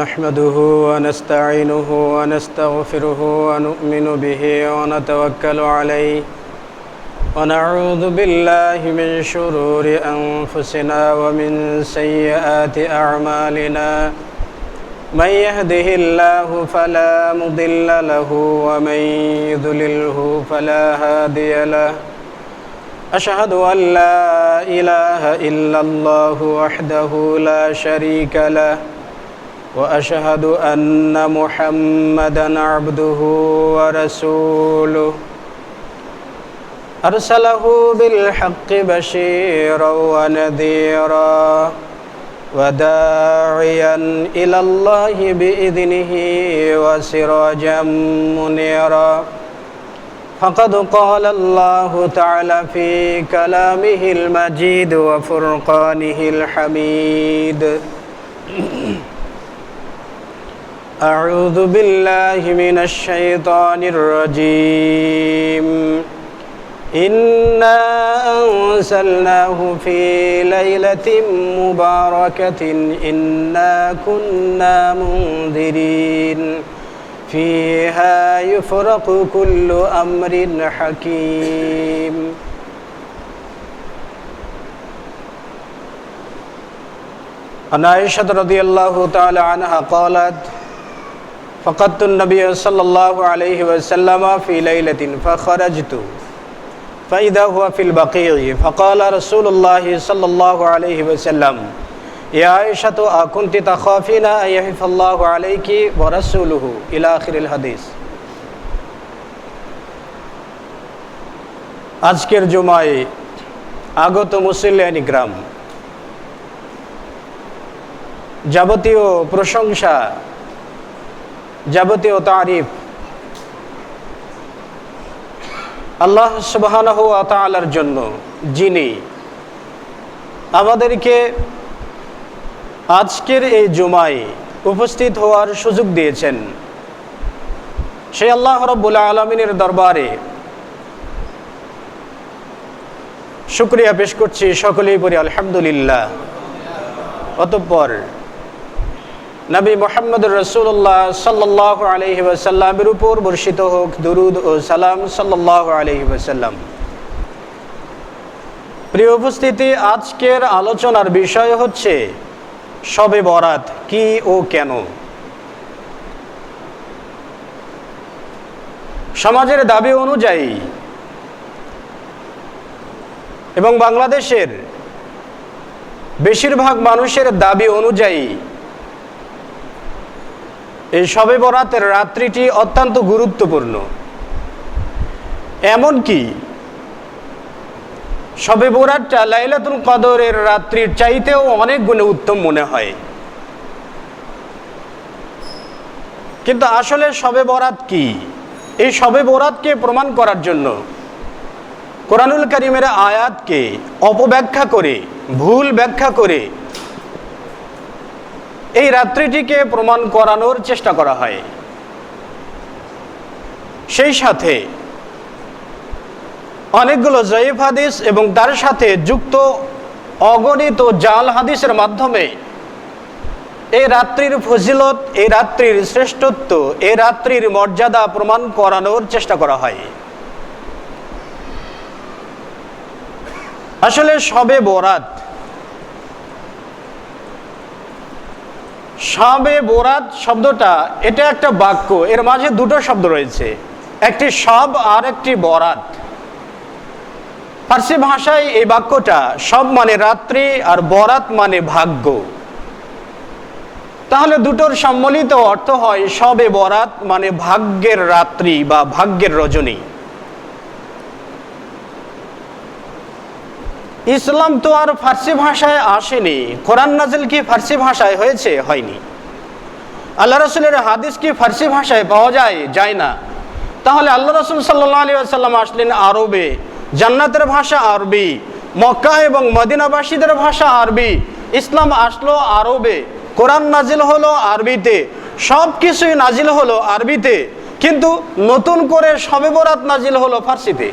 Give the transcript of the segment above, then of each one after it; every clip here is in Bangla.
نحمده ونستعينه ونستغفره ونؤمن به ونتوكل عليه ونعوذ بالله من شرور أنفسنا ومن سيئات أعمالنا من يهده الله فلا مضل له ومن يضلله فلا هادي له أشهد أن لا إله إلا الله وحده لا شريك له وأشهد أن محمدًا عبده ورسوله أرسله بالحق بشيرًا ونذيرًا وداعيًا إلى الله بإذنه وسراجًا منيرًا فقد قال الله تعالى في كلامه المجيد وفرقانه الحميد أعوذ بالله من الشيطان الرجيم إنا أنزلناه في ليلة مباركة إنا كنا منذرين فيها يفرق كل أمر حكيم عن عائشة رضي الله تعالى عنها قالت فقدت النبي صلى الله عليه وسلم في ليلة فخرجت فإذا هو في البقيع فقال رسول الله صلى الله عليه وسلم يا عائشة أكنت تخافين أن يحف الله عليك ورسوله إلى آخر الحديث আজকের জুমায় আগত মুসল্লিয়ান ইকরাম, যাবতীয় প্রশংসা, যাবতীয় তারিফ আল্লাহ সুবহানাহু ওয়া তাআলার জন্য, যিনি আমাদেরকে আজকের এই জুমায় উপস্থিত হওয়ার সুযোগ দিয়েছেন। সেই আল্লাহ রাব্বুল আলামিনের দরবারে শুকরিয়া পেশ করছি, সকলেই পড়ি আলহামদুলিল্লাহ। অতঃপর নবী মুহাম্মদ রাসূলুল্লাহ সাল্লাল্লাহু আলাইহি ওয়াসাল্লামের উপর বর্ষিত হোক দুরূদ ও সালাম সাল্লাল্লাহু আলাইহি ওয়াসাল্লাম। প্রিয় উপস্থিতি, আজকের আলোচনার বিষয় হচ্ছে শবে বরাত কি ও কেন। সমাজের দাবি অনুযায়ী এবং বাংলাদেশের বেশিরভাগ মানুষের দাবি অনুযায়ী এই শবে বরাতের রাত্রিটি অত্যন্ত গুরুত্বপূর্ণ। এমনকি শবে বরাতটা লাইলাতুল কদরের রাত্রির চাইতেও অনেক গুণে উত্তম মনে হয়। কিন্তু আসলে শবে বরাত কি? এই শবে বরাতকে প্রমাণ করার জন্য কোরআনুল কারীমের আয়াতকে অপব্যাখ্যা করে, ভুল ব্যাখ্যা করে এই রাত্রিটিকে প্রমাণ করানোর চেষ্টা করা হয়। সেই সাথে অনেকগুলো জয়ীফ হাদিস এবং তার সাথে যুক্ত অগণিত জাল হাদিসের মাধ্যমে এই রাত্রির ফজিলত, এই রাত্রির শ্রেষ্ঠত্ব, এই রাত্রির মর্যাদা প্রমাণ করানোর চেষ্টা করা হয়। আসলে শবে বরাত, শবে বরাত শব্দটা এটা একটা বাক্য, এর মাঝে দুটো শব্দ রয়েছে, একটি শব আর একটি বরাত। ফার্সি ভাষায় এই বাক্যটা শব মানে রাত্রি আর বরাত মানে ভাগ্য। তাহলে দুটোর সম্মিলিত অর্থ হয় শবে বরাত মানে ভাগ্যের রাত্রি বা ভাগ্যের রজনী। ইসলাম তো আর ফার্সি ভাষায় আসেনি। কোরআন নাজিল কি ফার্সি ভাষায় হয়েছে? হয়নি। আল্লাহ রাসূলের হাদিস কি ফার্সি ভাষায় পাওয়া যায়? যায় না। তাহলে আল্লাহ রাসূল সাল্লাল্লাহু আলাইহি ওয়াসাল্লাম আসলেন আরবে, জান্নাতের ভাষা আরবি, মক্কা এবং মদিনাবাসীদের ভাষা আরবি, ইসলাম আসলো আরবে, কোরআন নাজিল হলো আরবিতে, সব কিছুই নাজিল হলো আরবিতে, কিন্তু নতুন করে শবে বরাত নাজিল হলো ফার্সিতে।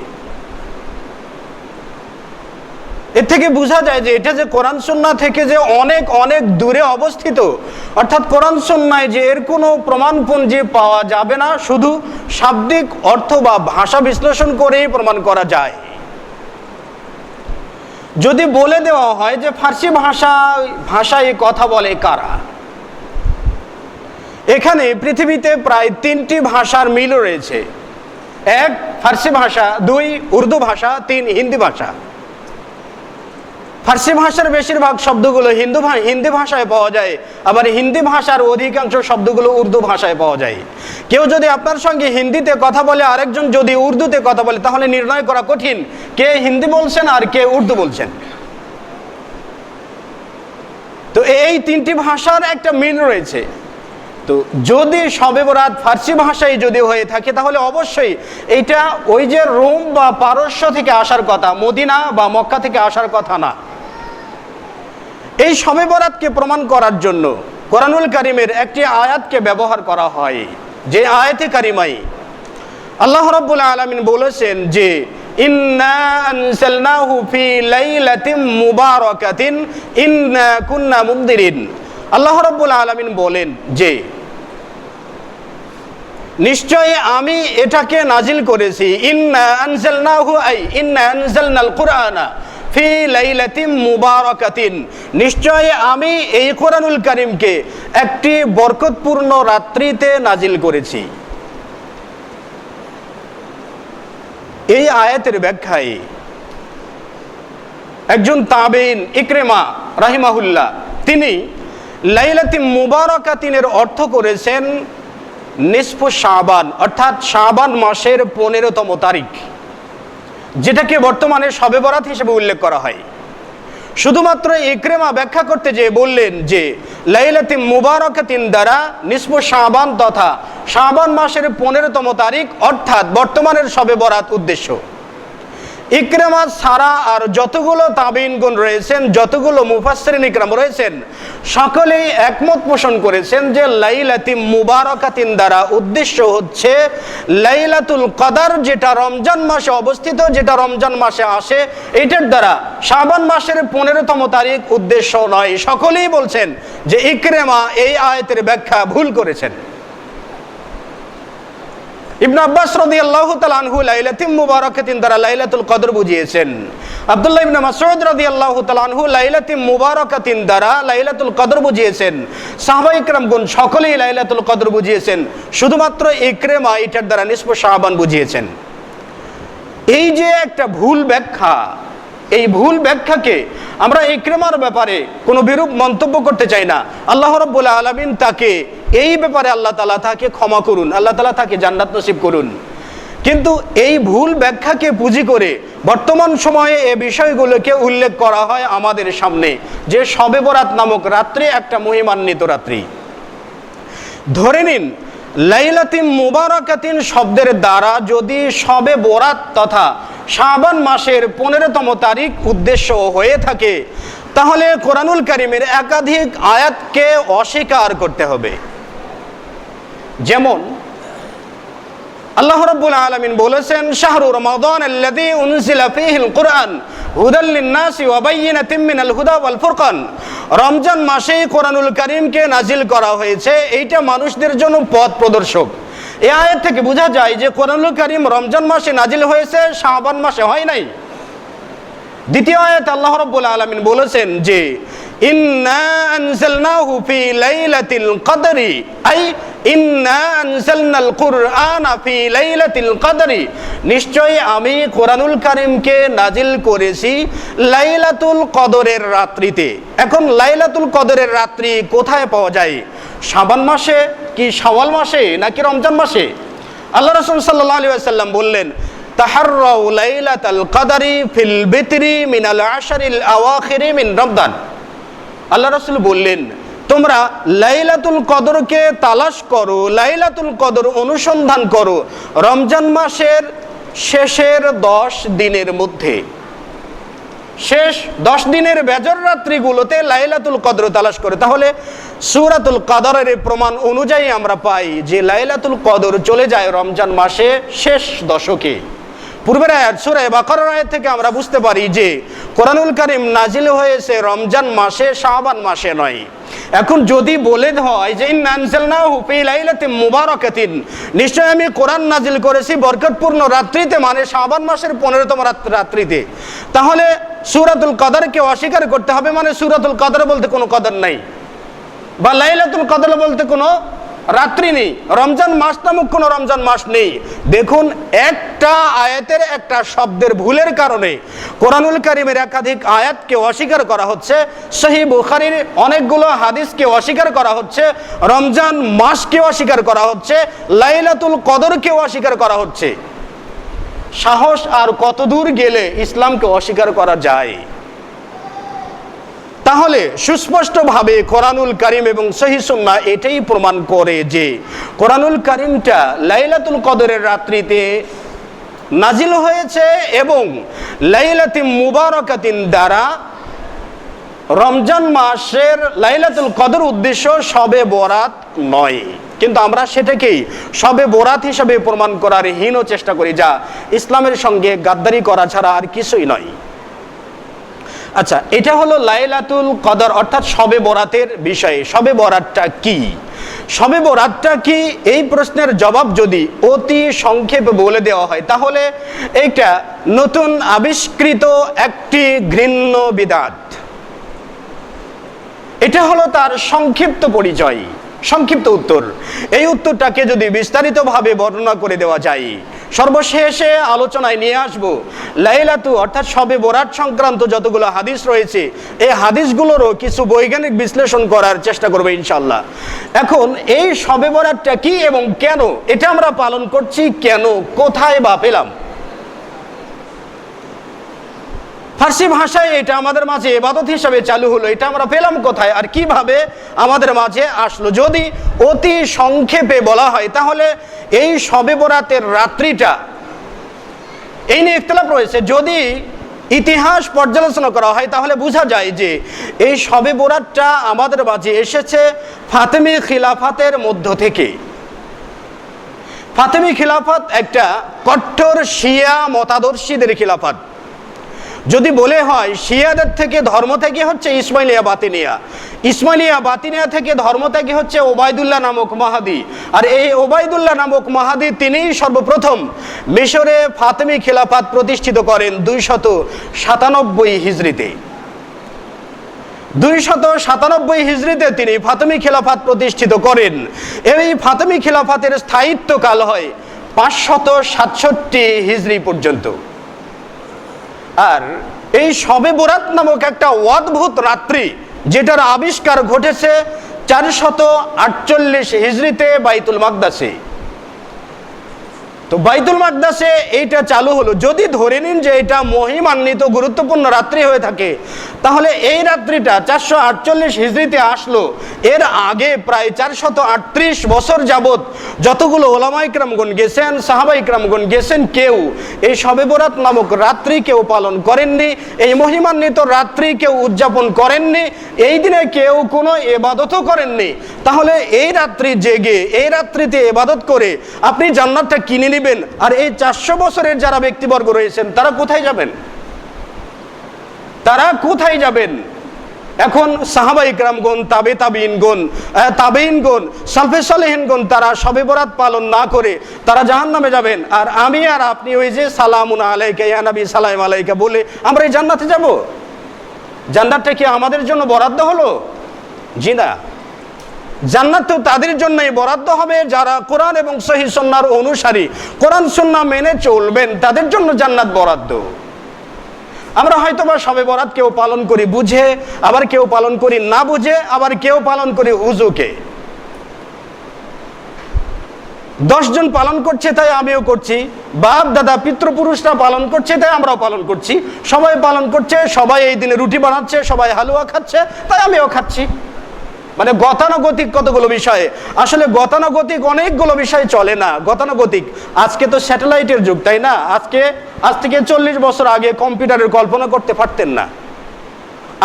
এর থেকে বোঝা যায় যে এটা যে কোরআন সুন্নাহ থেকে যে অনেক অনেক দূরে অবস্থিত, অর্থাৎ কোরআন সুন্নায় যে এর কোনো প্রমাণপুঞ্জি পাওয়া যাবে না, শুধু শাব্দিক অর্থ বা ভাষা বিশ্লেষণ করেই প্রমাণ করা যায়। যদি বলে দেওয়া হয় যে ফার্সি ভাষায় কথা বলে কারা, এখানে পৃথিবীতে প্রায় 3টি ভাষার মিল রয়েছে। 1 ফার্সি ভাষা, 2 উর্দু ভাষা, 3 হিন্দি ভাষা। ফার্সি ভাষার বেশিরভাগ শব্দগুলো হিন্দি ভাষায় পাওয়া যায়, আবার হিন্দি ভাষার অধিকাংশ শব্দগুলো উর্দু ভাষায় পাওয়া যায়। কেউ যদি আপনার সঙ্গে হিন্দিতে কথা বলে, আরেকজন যদি উর্দুতে কথা বলে, তাহলে নির্ণয় করা কঠিন কে হিন্দি বলছেন আর কে উর্দু বলছেন। তো এই 3টি ভাষার একটা মিল রয়েছে। তো যদি শবে বরাত ফার্সি ভাষায় যদি হয়ে থাকে, তাহলে অবশ্যই এইটা ওই যে রোম বা পারস্য থেকে আসার কথা, মদিনা বা মক্কা থেকে আসার কথা না। এই শবে বরাতকে প্রমাণ করার জন্য কোরআনুল কারীমের একটি আয়াতকে ব্যবহার করা হয়, যে আয়াতে কারিমাই আল্লাহ রাব্বুল আলামিন বলেছেন যে ইন্না আনজালনাহু ফি লাইলাতিন মুবারাকাতিন ইন্না কুন্না মুনদিরিন। আল্লাহ রাব্বুল আলামিন বলেন যে নিশ্চয়ই আমি এটাকে নাজিল করেছি, ইন্না আনজালনাহু আই ইন্না আনজালনাল কুরআনা ফি লাইলাতিন মুবারাকাতিন, নিশ্চয়ই আমি এই কোরআনুল কারীমকে একটি বরকতপূর্ণ রাত্রিতে নাজিল করেছি। এই আয়াতের ব্যাখ্যায় একজন তাবেঈন ইকরিমা রাহিমাহুল্লাহ তিনি লাইলাতিন মুবারাকাতিনের অর্থ করেছেন নিসফ শাবান, অর্থাৎ শাবান মাসের 15তম তারিখ, যেটাকে বর্তমানে শবে বরাত হিসেবে উল্লেখ করা হয়। শুধুমাত্র ইকরিমা ব্যাখ্যা করতে যেয়ে বললেন যে লাইলাতিন মুবারাকাতিন দ্বারা নিসফ শাবান তথা শাবান মাসের 15তম তারিখ অর্থাৎ বর্তমানের শবে বরাত উদ্দেশ্য। ইকরামা ছাড়া আর যতগুলো তাবেঈনগণ রয়েছেন, যতগুলো মুফাসসিরিন ইকরাম রয়েছেন, সকলেই একমত পোষণ করেছেন যে লাইলাতিন মুবারাকাতিন দ্বারা উদ্দেশ্য হচ্ছে লাইলাতুল কদর, যেটা রমজান মাসে অবস্থিত, যেটা রমজান মাসে আসে, এটার দ্বারা শাবান মাসের 15তম তারিখ উদ্দেশ্য নয়। সকলেই বলছেন যে ইকরামা এই আয়াতের ব্যাখ্যা ভুল করেছেন। ইবনে আব্বাস রাদিয়াল্লাহু তাআলা আনহু লাইলাতুল মুবারাকাতিন দ্বারা লাইলাতুল কদর বুঝিয়েছেন। আব্দুল্লাহ ইবনে মাসউদ রাদিয়াল্লাহু তাআলা আনহু লাইলাতুল মুবারাকাতিন দ্বারা লাইলাতুল কদর বুঝিয়েছেন। সাহাবায়ে কেরামগণ সকলেই লাইলাতুল কদর বুঝিয়েছেন, শুধুমাত্র ইকরামা এটার দ্বারা নিসফ শাবান বুঝিয়েছেন। এই যে একটা ভুল ব্যাখ্যা, এই ভুল ব্যাখ্যাকে আমরা ইকরামার ব্যাপারে কোনো বিরূপ মন্তব্য করতে চাই না। আল্লাহ রাব্বুল আলামিন তাকে এই ব্যাপারে আল্লাহ তাআলা তাকে ক্ষমা করুন, আল্লাহ তাআলা তাকে জান্নাত নসিব করুন। কিন্তু এই ভুল ব্যাখ্যাকে পুঁজি করে বর্তমান সময়ে এই বিষয়গুলোকে উল্লেখ করা হয় আমাদের সামনে, যে শবে বরাত নামক রাত্রি একটা মহিমান্বিত রাত্রি। ধরে নিন লাইলাতিন মুবারাকাতিন শব্দের দ্বারা যদি শবে বরাত তথা শাবান মাসের 15তম তারিখ উদ্দেশ্য হয়ে থাকে, তাহলে কোরআনুল কারীমের একাধিক আয়াতকে অস্বীকার করতে হবে। যেমন আল্লাহ রাব্বুল আলামিন বলেছেন শাহরু রমাদান আল্লাযী উনজিলা ফীহিল কুরআন হুদাল লিন-নাসি ওয়া বায়্যিনাতিন মিনাল হুদা ওয়াল ফুরকান, রমজান মাসেই কোরআনুল কারীমকে নাজিল করা হয়েছে, এইটা মানুষদের জন্য পথ প্রদর্শক। এই আয়াত থেকে বোঝা যায় যে কোরআনুল কারীম রমজান মাসে নাজিল হয়েছে, শাবান মাসে হয় নাই। দ্বিতীয় আয়াত আল্লাহ রাব্বুল আলামিন বলেছেন যে ইন্না আনজালনাহু ফি লাইলাতিল কদরি, আই ইন্না আনজালনাল কুরআনা ফি লাইলাতিল কদরি, নিশ্চয়ই আমি কোরআনুল কারীমকে নাজিল করেছি লাইলাতুল কদরের রাত্রিতে। এখন লাইলাতুল কদরের রাত্রি কোথায় পাওয়া যায়? শাবান মাসে কি শাওয়াল মাসে নাকি রমজান মাসে? আল্লাহ রাসূল সাল্লাল্লাহু আলাইহি ওয়াসাল্লাম বললেন তাহাররাউ লাইলাতাল কদরি ফিল বিতরি মিনাল আশরিল আওয়াখিরি মিন রমজান। আল্লাহ রাসূল বললেন তোমরা লাইলাতুল কদরকে তালাশ করো, লাইলাতুল কদর অনুসন্ধান করো রমজান মাসের শেষের 10 দিনের মধ্যে। শেষ 10 দিনের বেজর রাত্রিগুলোতে লাইলাতুল কদর তালাশ করে। তাহলে সূরাতুল কদরের প্রমাণ অনুযায়ী আমরা পাই যে লাইলাতুল কদর চলে যায় রমজান মাসে শেষ দশকে। পূর্বের আয়াত সূরা বাকারার আয়াত থেকে আমরা বুঝতে পারি যে কোরআনুল কারীম নাজিল হয়েছে রমজান মাসে, শাবান মাসে নয়। এখন যদি বলে হয় যে ইন্না আনজালনাহু ফি লাইলাতিন মুবারাকাতিন, নিশ্চয় আমি কোরআন নাজিল করেছি বরকতপূর্ণ রাত্রিতে, মানে শাবান মাসের 15তম রাত্রিতে, তাহলে সূরাতুল কদরকে অস্বীকার করতে হবে, মানে সূরাতুল কদর বলতে কোনো কদর নাই, বা লাইলাতুল কদর বলতে কোনো রাত্রি নেই, রমজান মাস নামক কোনো রমজান মাস নেই। দেখুন, একটা আয়াতের একটা শব্দের ভুলের কারণে কোরআনুল কারীমের একাধিক আয়াতকে অস্বীকার করা হচ্ছে, সহিহ বুখারীর অনেকগুলো হাদিসকে অস্বীকার করা হচ্ছে, রমজান মাসকে অস্বীকার করা হচ্ছে, লাইলাতুল কদরকে অস্বীকার করা হচ্ছে। সাহস আর কত দূর গেলে ইসলামকে অস্বীকার করা যায়? তাহলে সুস্পষ্টভাবে কোরআনুল কারীম এবং সহিহ সুন্নাহ এটাই প্রমাণ করে যে কোরআনুল কারীমটা লাইলাতুল কদরের রাত্রিতে নাজিল হয়েছে এবং লাইলাতুল মুবারাকাতিন দ্বারা রমজান মাসের লাইলাতুল কদর উদ্দেশ্য শবে বরাত নয়। কিন্তু আমরা সেটাকেই শবে বরাত হিসাবে প্রমাণ করার হীন চেষ্টা করি, যা ইসলামের সঙ্গে গাদ্দারি করা ছাড়া আর কিছুই নয়। আচ্ছা, এটা হলো লাইলাতুল কদর অর্থাৎ শবে বরাতের বিষয়ে। শবে বরাতটা কি? শবে বরাতটা কি, এই প্রশ্নের জবাব যদি অতি সংক্ষেপে বলে দেওয়া হয় তাহলে এটা নতুন আবিষ্কৃত একটি ঘৃণ্য বিদআত। এটা হলো তার সংক্ষিপ্ত পরিচয়, সংক্ষিপ্ত উত্তর। এই উত্তরটাকে যদি বিস্তারিতভাবে বর্ণনা করে দেওয়া যায়, সর্বশেষে আলোচনায় নিয়ে আসব লাইলাতু অর্থাৎ শবে বরাত সংক্রান্ত যতগুলো হাদিস রয়েছে, এই হাদিসগুলোরও কিছু বৈজ্ঞানিক বিশ্লেষণ করার চেষ্টা করব ইনশাআল্লাহ। এখন এই শবে বরাতটা কি এবং কেন এটা আমরা পালন করছি, কেন, কোথায় বা পেলাম? ফার্সি ভাষায় এটা আমাদের মাঝে ইবাদত হিসাবে চালু হলো, এটা আমরা পেলাম কোথায় আর কিভাবে আমাদের মাঝে আসলো? যদি অতি সংক্ষেপে বলা হয় তাহলে এই শবে বরাতের রাত্রিটা, এই নিয়ে ইখতিলাফ রয়েছে। যদি ইতিহাস পর্যালোচনা করা হয় তাহলে বোঝা যায় যে এই শবে বরাতটা আমাদের মাঝে এসেছে ফাতেমি খিলাফতের মধ্য থেকে। ফাতেমি খিলাফত একটা কট্টর শিয়া মতাদর্শীদের খিলাফত। যদি বলে হয় শিয়াদের থেকে ধর্ম থেকে হচ্ছে ইসমাইলিয়া বাতিনিয়া, ইসমাইলিয়া বাতিনিয়া থেকে ধর্ম থেকে হচ্ছে ওবায়দুল্লাহ নামক মাহাদি, আর এই ওবায়দুল্লাহ নামক মাহাদি তিনিই সর্বপ্রথম মিশরে ফাতেমি খিলাফত প্রতিষ্ঠিত করেন 297 হিজরিতে। 297 হিজরিতে তিনি ফাতেমি খিলাফত প্রতিষ্ঠিত করেন। এই ফাতেমি খিলাফতের স্থায়িত্বকাল হয় 567 হিজরি পর্যন্ত। আর এই শবে বরাত নামক একটা অদ্ভুত রাত্রি, যেটার আবিষ্কার ঘটেছে 448 হিজরিতে বাইতুল মাকদাসে। তো বাইতুল মাকদাসে এইটা চালু হলো। যদি ধরে নিন যে এটা মহিমান্বিত গুরুত্বপূর্ণ রাত্রি হয়ে থাকে, তাহলে এই রাত্রিটা 448 হিজরিতে আসলো। এর আগে প্রায় 438 বছর যাবত যতগুলো ওলামা ইকরামগণ গেছেন, সাহাবা ইকরামগণ গেছেন, কেউ এই শবে বরাত নামক রাত্রি কেউ পালন করেননি, এই মহিমান্বিত রাত্রি কেউ উদযাপন করেননি, এই দিনে কেউ কোনো ইবাদতও করেননি। তাহলে এই রাত্রি জেগে এই রাত্রিতে ইবাদত করে আপনি জান্নাতটা কিনে নেবেন, আর এই 400 বছরের যারা ব্যক্তিবর্গ রয়েছেন তারা কোথায় যাবেন? তারা কোথায় যাবেন? এখন সাহাবা ইকরামগণ, তাবেঈনগণ, সালফে সালেহিনগণ তারা শবে বরাত পালন না করে তারা জাহান্নামে যাবেন, আর আমি আর আপনি ওই যে সালামুন আলাইকা ইয়া নবী সালাম আলাইকা বলে আমরা এই জান্নাতে যাব। জান্নাতটা কি আমাদের জন্য বরাদ্দ হলো? জি না। জান্নাত তো তাদের জন্যই বরাদ্দ হবে যারা কোরআন এবং সহিহ সুন্নাহর অনুসারী, কোরআন সুন্নাহ মেনে চলবেন, তাদের জন্য জান্নাত বরাদ্দ। আমরা হয়তোবা শবে বরাত কেউ পালন করি বুঝে, আবার কেউ পালন করি না বুঝে, আবার কেউ পালন করি হুজুকে। 10 জন পালন করছে তাই আমিও করছি, বাপ দাদা পিতৃপুরুষরা পালন করছে তাই আমরাও পালন করছি, সবাই পালন করছে, সবাই এই দিনে রুটি বানাচ্ছে, সবাই হালুয়া খাচ্ছে তাই আমিও খাচ্ছি। মানে গতানুগতিক কতগুলো বিষয়ে, আসলে গতানুগতিক অনেকগুলো বিষয় চলে না। গতানুগতিক, আজকে তো স্যাটেলাইটের যুগ, তাই না? আজ থেকে 40 বছর আগে কম্পিউটারের কল্পনা করতে পারতেন না।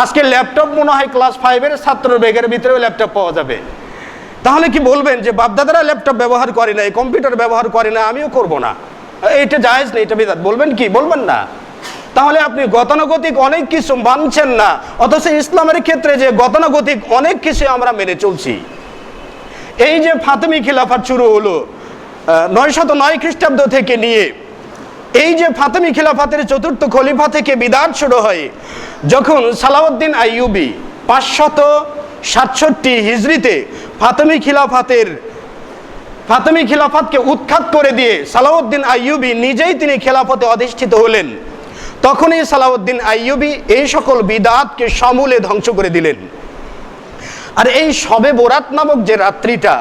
আজকে ল্যাপটপ মনে হয় ক্লাস 5-এর ছাত্রের ব্যাগের ভিতরেও ল্যাপটপ পাওয়া যাবে। তাহলে কি বলবেন যে বাপদাদারা ল্যাপটপ ব্যবহার করে না, কম্পিউটার ব্যবহার করে না, আমিও করব না? এটা জায়েজ না, এটা বিদআত, বলবেন কি? বলবেন না। তাহলে আপনি গতানুগতিক অনেক কিছু মানছেন না, অথচ ইসলামের ক্ষেত্রে যে গতানুগতিক অনেক কিছু আমরা মেনে চলছি। এই যে ফাতেমি খিলাফত শুরু হলো 909 খ্রিস্টাব্দ থেকে নিয়ে, এই যে ফাতেমি খিলাফতের চতুর্থ খলিফা থেকে বিদআত শুরু হয়, যখন সালাউদ্দিন আইয়ুবী 567 হিজরিতে ফাতেমি খিলাফতকে উৎখাত করে দিয়ে সালাউদ্দিন আইয়ুবী নিজেই তিনি খেলাফতে অধিষ্ঠিত হলেন, তখনই সালাউদ্দিন আইয়ুবী এই সকল বিদআতকে সমূলে ধ্বংস করে দিলেন। আর এই শবে বরাত নামক যে রাত্রিটা,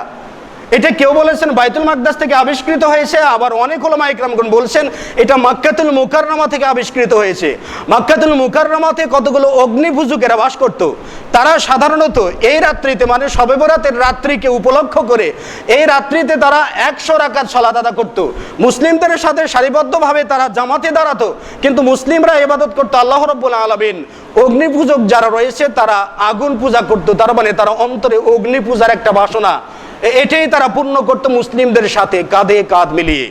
এটা কেউ বলেছেন বাইতুল মাকদাস থেকে আবিষ্কৃত হয়েছে, আবার অনেক উলামা ইকরামগণ বলছেন এটা মক্কাতুল মুকাররমা থেকে আবিষ্কৃত হয়েছে। মক্কাতুল মুকাররমাতে কতগুলো অগ্নিপূজকেরা বাস করত, তারা সাধারণত এই রাত্রিতে, মানে শবে বরাতের রাত্রিকে উপলক্ষ করে এই রাত্রিতে তারা 100 রাকাত সালাত আদা করত। মুসলিমদের সাথে সারিবদ্ধভাবে তারা জামাতে দাঁড়াতো, কিন্তু মুসলিমরা ইবাদত করতো আল্লাহ রাব্বুল আলামিন। অগ্নিপূজক যারা রয়েছে তারা আগুন পূজা করত, তার মানে তারা অন্তরে অগ্নি পূজার একটা বাসনা, এটাই তারা পূর্ণ করত মুসলিমদের সাথে কাঁধে কাঁধ মিলিয়ে।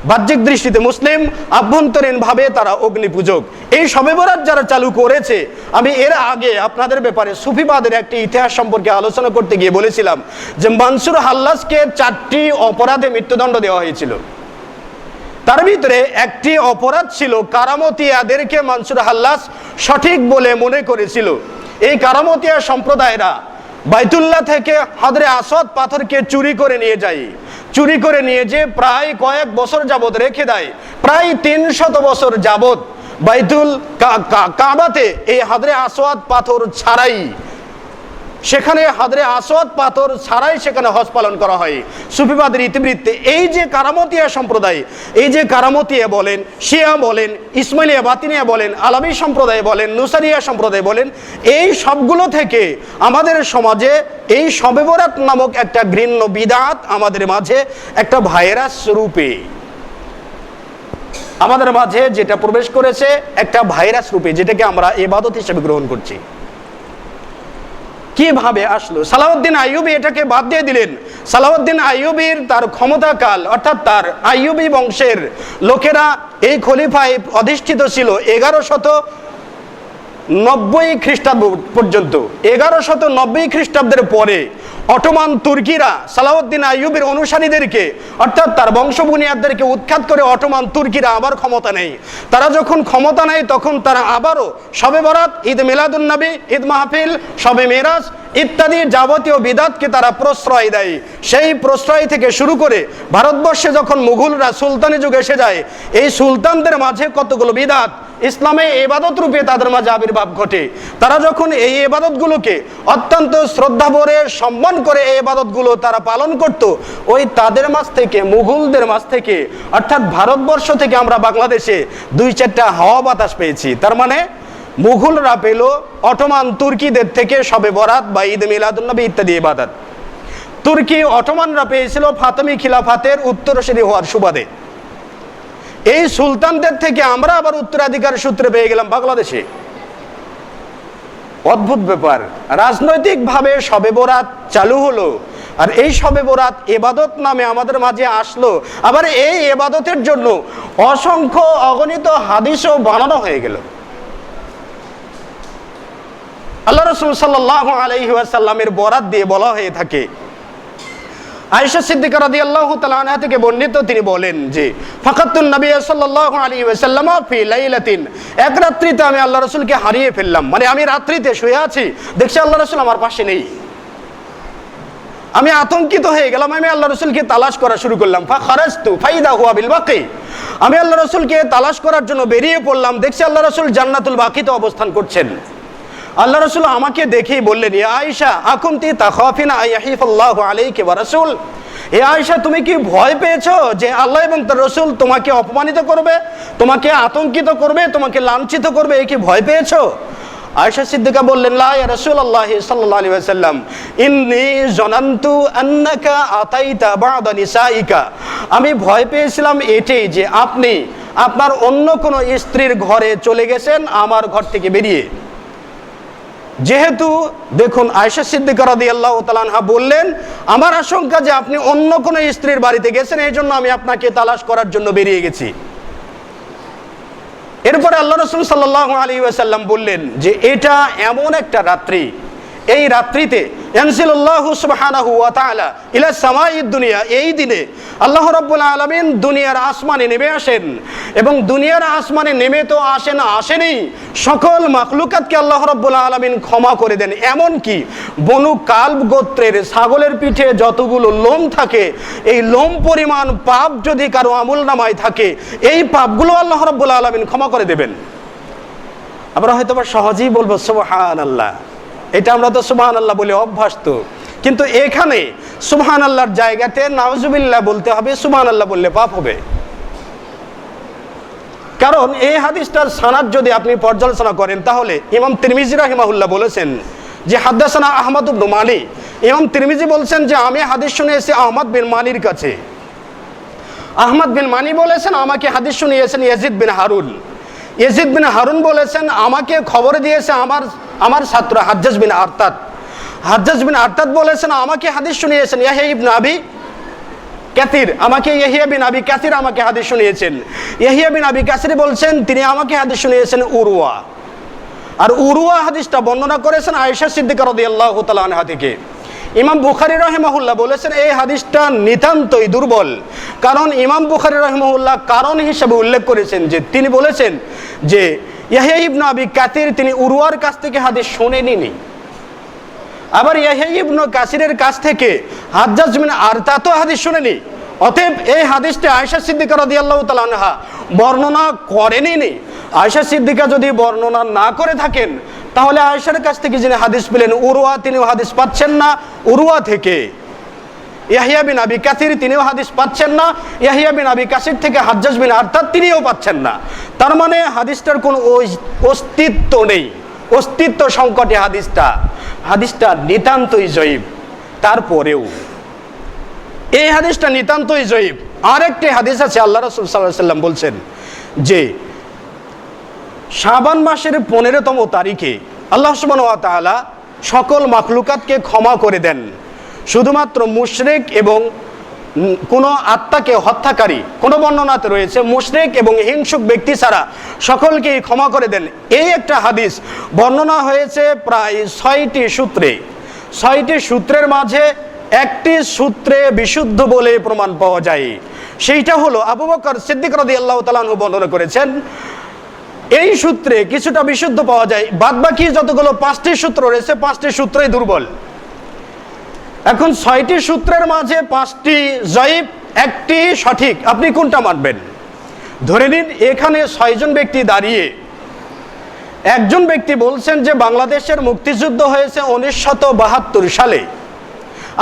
বাহ্যিক দৃষ্টিতে মুসলিম, আভ্যন্তরীণ ভাবে তারা অগ্নি পূজক। এই শবে বরাত যারা চালু করেছে, আমি এর আগে আপনাদের ব্যাপারে সুফিবাদের একটি ইতিহাস সম্পর্কে আলোচনা করতে গিয়ে বলেছিলাম যে মানসুর হাল্লাজকে 4টি অপরাধে মৃত্যুদণ্ড দেওয়া হয়েছিল। তার ভিতরে একটি অপরাধ ছিল কারামতিয়াদেরকে মানসুর হাল্লাজ সঠিক বলে মনে করেছিল। এই কারামতিয়া সম্প্রদায়রা বাইতুল্লাহ থেকে হাজরে আসওয়াদ পাথরকে চুরি করে নিয়ে যায়, চুরি করে নিয়ে যে প্রায় কয়েক বছর যাবত রেখে দেয়। প্রায় 300 বছর যাবত বাইতুল কাবাতে এই হাজরে আসওয়াদ পাথর ছাড়াই, সেখানে হাজরে আসওয়াদ পাথর ছাড়াই সেখানে হজ পালন করা হয়। সুফিবাদের ইতিবৃত্তে এই যে কারামতিয়া সম্প্রদায়, এই যে কারামতিয়া বলেন, শিয়া বলেন, ইসমাইলিয়া বাতিনিয়া বলেন, আলামী সম্প্রদায় বলেন, নুসারিয়া সম্প্রদায় বলেন, এই সবগুলো থেকে আমাদের সমাজে এই শবে বরাত নামক একটা ঘৃণ্য বিদআত আমাদের মাঝে একটা ভাইরাস রূপে, আমাদের মাঝে যেটা প্রবেশ করেছে একটা ভাইরাস রূপে, যেটাকে আমরা ইবাদত হিসেবে গ্রহণ করছি। কিভাবে আসলো? সালাউদ্দিন আইয়ুবী এটাকে বাদ দিয়ে দিলেন। সালাউদ্দিন আইয়ুবীর তার ক্ষমতাকাল, অর্থাৎ তার আইয়ুবী বংশের লোকেরা এই খলিফায় অধিষ্ঠিত ছিল 1190 খ্রিস্টাব্দ পর্যন্ত। 1190 খ্রিস্টাব্দের পরে অটোমান তুর্কিরা সালাউদ্দিন আইয়ুবীর অনুসারীদেরকে, অর্থাৎ তার বংশবুনিয়াদদেরকে উৎখাত করে অটোমান তুর্কিরা আবার ক্ষমতা নেয়। তারা যখন ক্ষমতা নেয় তখন তারা আবারও শবে বরাত, ঈদ মিলাদুন নবী, ঈদ মাহফিল, শবে মেরাজ ইত্যাদি যাবতীয় বিদআতকে তারা প্রশ্রয় দেয়। সেই প্রশ্রয় থেকে শুরু করে ভারতবর্ষে যখন মুঘলরা সুলতানি যুগ এসে যায়, এই সুলতানদের মাঝে কতগুলো বিদআত ইসলামে ইবাদত রূপে তাদের মাঝে আবির্ভাব ঘটে। তারা যখন এই ইবাদতগুলোকে অত্যন্ত শ্রদ্ধা ভরে সম্মান করে এই ইবাদতগুলো তারা পালন করত, ওই তাদের মাঝ থেকে, মুঘলদের মাঝ থেকে, অর্থাৎ ভারতবর্ষ থেকে আমরা বাংলাদেশে 2-4টা হাওয়া বাতাস পেয়েছি। তার মানে মুঘলরা পেল অটোমান তুর্কিদের থেকে শবে বরাত বা ঈদ মিলাদুন নবী ইত্যাদি ইবাদত। তুর্কি অটোমানরা পেয়েছিল ফাতেমি খিলাফতের উত্তরসূরি হওয়ার সুবাদে। এই সুলতানদের থেকে আমরা আবার উত্তরাধিকার সূত্রে পেয়ে গেলাম বাংলাদেশে। অদ্ভুত ব্যাপার। রাজনৈতিকভাবে শবে বরাত চালু হলো, আর এই শবে বরাত ইবাদত নামে আমাদের মাঝে আসলো। আবার এই ইবাদতের জন্য অসংখ্য অগণিত হাদিসও বানানো হয়ে গেল। আল্লাহ রাসূল সাল্লাল্লাহু আলাইহি ওয়াসাল্লামের বরাত দিয়ে বলা হয়ে থাকে, আয়েশা সিদ্দিকা রাদিয়াল্লাহু তাআলা আনহা থেকে বর্ণিত, তিনি বলেন যে ফাকাতুন নবী সাল্লাল্লাহু আলাইহি ওয়াসাল্লাম ফি লাইলাতিন, এক রাত্রিতে আমি আল্লাহ রাসূলকে হারিয়ে ফেললাম। মানে আমি রাত্রিতে শুয়ে আছি, দেখছি আল্লাহ রাসূল আমার পাশে নেই। আমি আতঙ্কিত হয়ে গেলাম, আমি আল্লাহ রাসূলকে তালাশ করা শুরু করলাম। ফাখারাজতু ফাইদা হুয়া বিল বাকি, আমি আল্লাহ রাসূলকে তালাশ করার জন্য বেরিয়ে পড়লাম, দেখছি আল্লাহ রাসূল জান্নাতুল বাকিতে অবস্থান করছেন। আল্লাহ রাসূল আমাকে দেখেই বললেন, ইয়া আয়েশা আকুনতি তাখাফিনা আইয়াহিফাল্লাহু আলাইকি ওয়া রাসূল, হে আয়েশা তুমি কি ভয় পেয়েছো যে আল্লাহ এবং তার রাসূল তোমাকে অপমানিত করবে, তোমাকে আতঙ্কিত করবে, তোমাকে লাঞ্ছিত করবে, এই কি ভয় পেয়েছো? আয়েশা সিদ্দিকা বললেন, লা ইয়া রাসূলুল্লাহ সাল্লাল্লাহু আলাইহি ওয়াসাল্লাম ইন্নী জানান্তু আন্নাকা আতাইতা বা'দা নিসাইকা, আমি ভয় পেয়েছিলাম এটাই যে আপনি আপনার অন্য কোনো স্ত্রীর ঘরে চলে গেছেন আমার ঘর থেকে বেরিয়ে। যেহেতু দেখুন আয়েশা সিদ্দিকা রাদিয়াল্লাহু তাআলা আনহা বললেন, আমার আশঙ্কা যে আপনি অন্য কোনো স্ত্রীর বাড়িতে গেছেন, এই জন্য আমি আপনাকে তালাশ করার জন্য বেরিয়ে গেছি। এরপরে আল্লাহ রাসূল সাল্লাল্লাহু আলাইহি ওয়াসাল্লাম বললেন যে এটা এমন একটা রাত্রি, এই রাত্রিতে ইয়ানজিলুল্লাহু সুবহানাহু ওয়া তাআলা ইলা সামাঈদ দুনিয়া, এই দিনে আল্লাহ রাব্বুল আলামিন দুনিয়ার আসমানে নেমে আসেন, এবং দুনিয়ার আসমানে নেমে তো আসেনই, সকল মাখলুকাতকে আল্লাহ রাব্বুল আলামিন ক্ষমা করে দেন। এমন কি বনু কালব গোত্রের ছাগলের পিঠে যতগুলো লোম থাকে, এই লোম পরিমাণ পাপ যদি কারো আমলনামায় থাকে, এই পাপগুলো আল্লাহ রাব্বুল আলামিন ক্ষমা করে দেবেন। আমরা হয়তো সহজেই বলবো সুবহানাল্লাহ, এটা আমরা তো সুবহানাল্লাহ বলে অভ্যস্ত, কিন্তু এখানে সুবহানাল্লাহর জায়গাতে নাউজুবিল্লাহ বলতে হবে, সুবহানাল্লাহ বললে পাপ হবে। কারণ এই হাদিসটার সানাদ যদি আপনি পর্যালোচনা করেন, তাহলে ইমাম তিরমিজি রাহিমাহুল্লাহ বলেছেন যে হাদাসানা আহমদ ইবনে মানি, ইমাম তিরমিজি বলছেন যে আমি হাদিস শুনেছি আহমদ বিন মানির কাছে। আহমদ বিন মানি বলেছেন আমাকে হাদিস শুনিয়েছেন Yazid bin Harun. Yazid bin Harun বলেছেন আমাকে খবর দিয়েছে আমার ছাত্র হাজ্জাজ বিন আরতাদ। হাজ্জাজ বিন আরতাদ বলেছেন আমাকে হাদিস শুনিয়েছেন ইয়াহইয়া ইবনে আবি কাসির, ইয়াহইয়া বিন আবি কাসির আমাকে হাদিস শুনিয়েছেন। ইয়াহইয়া বিন আবি কাসির বলছেন তিনি আমাকে হাদিস শুনিয়েছেন উরওয়া, আর উরওয়া হাদিসটা বর্ণনা করেছেন আয়েশা সিদ্দিকা রাদিয়াল্লাহু তাআলা আনহা থেকে। ইমাম বুখারী রাহিমাহুল্লাহ বলেছেন এই হাদিসটা নিতান্তই দুর্বল, কারণ ইমাম বুখারী রাহিমাহুল্লাহ কারণ হিসেবে উল্লেখ করেছেন যে তিনি বলেছেন যে ইয়াহইয়া ইবনে আবি কাসির তিনি উরওয়ার কাছ থেকে হাদিস শুনেননি, আবার ইয়াহইয়া ইবনে কাসিরের কাছ থেকে হাজ্জাজ বিন আরতাদ হাদিস শুনেনি। অতএব এই হাদিসটি আয়েশা সিদ্দিকা রাদিয়াল্লাহু তাআলা আনহা বর্ণনা করেননি। আয়েশা সিদ্দিকা যদি বর্ণনা না করে থাকেন, তাহলে আয়েশার কাছ থেকে যিনি হাদিস পেলেন উরওয়া, তিনিও হাদিস পাচ্ছেন না উরওয়া থেকে। ইয়াহইয়া বিন আবি কাসির তিনিও হাদিস পাচ্ছেন না, ইয়াহইয়া বিন আবি কাসির থেকে হাজ্জাজ বিন আরতাদ তিনিও পাচ্ছেন না। তার মানে হাদিসটার কোনো অস্তিত্ব নেই, অস্তিত্ব সংকটে হাদিসটা নিতান্তই জয়ীফ। তারপরেও এই হাদিসটা নিতান্তই জয়ীফ। আরেকটি হাদিস আছে, আল্লাহ রাসূল সাল্লাল্লাহু আলাইহি ওয়াসাল্লাম বলছেন যে শাবান মাসের 15তম তারিখে আল্লাহ সুবহানাহু ওয়া তাআলা সকল মাখলুকাতকে ক্ষমা করে দেন, শুধুমাত্র মুশরিক এবং কোনো আত্মাকে হত্যাকারী, কোনো বর্ণনাতে রয়েছে মুশরিক এবং হিংসুক ব্যক্তি ছাড়া সকলকেই ক্ষমা করে দেন। এই একটা হাদিস বর্ণনা হয়েছে প্রায় 6টি সূত্রে। 6টি সূত্রের মাঝে একটি সূত্রে বিশুদ্ধ বলে প্রমাণ পাওয়া যায়, সেইটা হলো আবু বকর সিদ্দিক রাদিয়াল্লাহু তাআলা আনহু বর্ণনা করেছেন। এই সূত্রে কিছুটা বিশুদ্ধ পাওয়া যায়, বাদবাকি যতগুলো 5টি সূত্র রয়েছে 5টি সূত্রই দুর্বল। এখন 6টি সূত্রের মাঝে 5টি জয়ীফ, একটি সঠিক, আপনি কোনটা মানবেন? ধরে নিন এখানে 6 জন ব্যক্তি দাঁড়িয়ে, একজন ব্যক্তি বলছেন যে বাংলাদেশের মুক্তিযুদ্ধ হয়েছে 1972 সালে,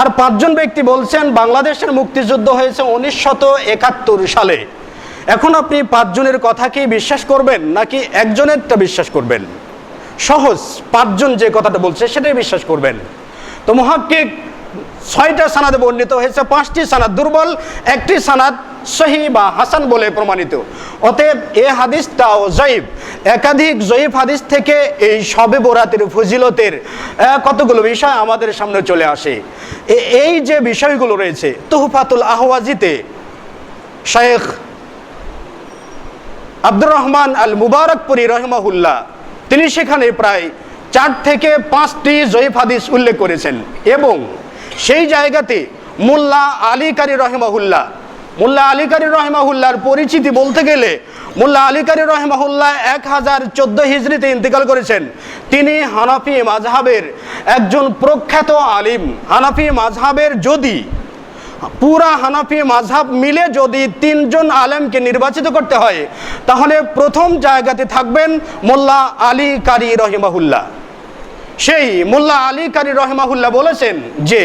আর 5 জন ব্যক্তি বলছেন বাংলাদেশের মুক্তিযুদ্ধ হয়েছে 1971 সালে। এখন আপনি 5 জনের কথাকেই বিশ্বাস করবেন নাকি একজনেরটা বিশ্বাস করবেন? সহজ, 5 জন যে কথাটা বলছে সেটাই বিশ্বাস করবেন। তো মুহাক্কিক 6টা সানাদে বর্ণিত হয়েছে, 5টি সানাদ দুর্বল, একটি সানাদ সহিহ বা হাসান বলে প্রমাণিত। অতএব এই হাদিসটাও জয়ীফ। একাধিক জয়ীফ হাদিস থেকে এই শবে বরাতের ফজিলতের কতগুলো বিষয় আমাদের সামনে চলে আসে। এই যে বিষয়গুলো রয়েছে, তুহফাতুল আহওয়াজিতে শেখ আব্দুর রহমান আল মুবারকপুরি রাহিমাহুল্লাহ তিনি সেখানে প্রায় 4 থেকে 5টি জয়ীফ হাদিস উল্লেখ করেছেন, এবং সেই জায়গাতে মোল্লা আলী কারি রহিমাহুল্লাহর পরিচিতি বলতে গেলে, মোল্লা আলী কারি রহিমাহুল্লাহ 1014 হিজরিতে ইন্তেকাল করেছেন। তিনি হানাফি মাযহাবের একজন প্রখ্যাত আলিম। হানাফি মাযহাবের যদি পুরা হানাফি মাযহাব মিলে যদি 3 জন আলেমকে নির্বাচিত করতে হয়, তাহলে প্রথম জায়গাতে থাকবেন মোল্লা আলী কারি রহিমাহুল্লাহ। সেই মোল্লা আলী কারি রহিমাহুল্লাহ বলেছেন যে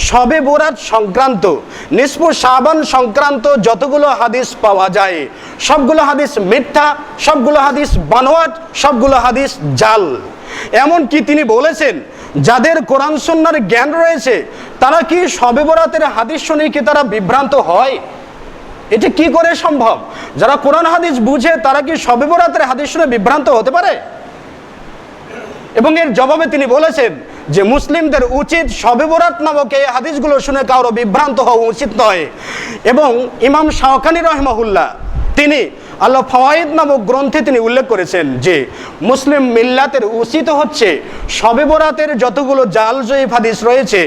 শবে বরাত সংক্রান্ত, নিসফু শাবান সংক্রান্ত যতগুলো হাদিস পাওয়া যায় সবগুলো হাদিস মিথ্যা, সবগুলো হাদিস বানোয়াট, সবগুলো হাদিস জাল। এমনকি তিনি বলেছেন যাদের কোরআন সুন্নাহর জ্ঞান রয়েছে তারা কি শবে বরাতের হাদিস শুনে কি তারা বিভ্রান্ত হয়? এটা কি করে সম্ভব? যারা কোরআন হাদিস বুঝে তারা কি শবে বরাতের হাদিস শুনে বিভ্রান্ত হতে পারে? এবং এর জবাবে তিনি বলেছেন যে মুসলিমদের উচিত শবে বরাত নামক এই হাদিসগুলো শুনে কারো বিভ্রান্ত হওয়া উচিত নয়। এবং ইমাম শাওকানি রাহিমাহুল্লাহ তিনি আল ফাওয়াইদ নামক গ্রন্থে তিনি উল্লেখ করেছেন যে মুসলিম মিল্লাতের উচিত হচ্ছে শবে বরাতের যতগুলো জাল জয়ীফ হাদিস রয়েছে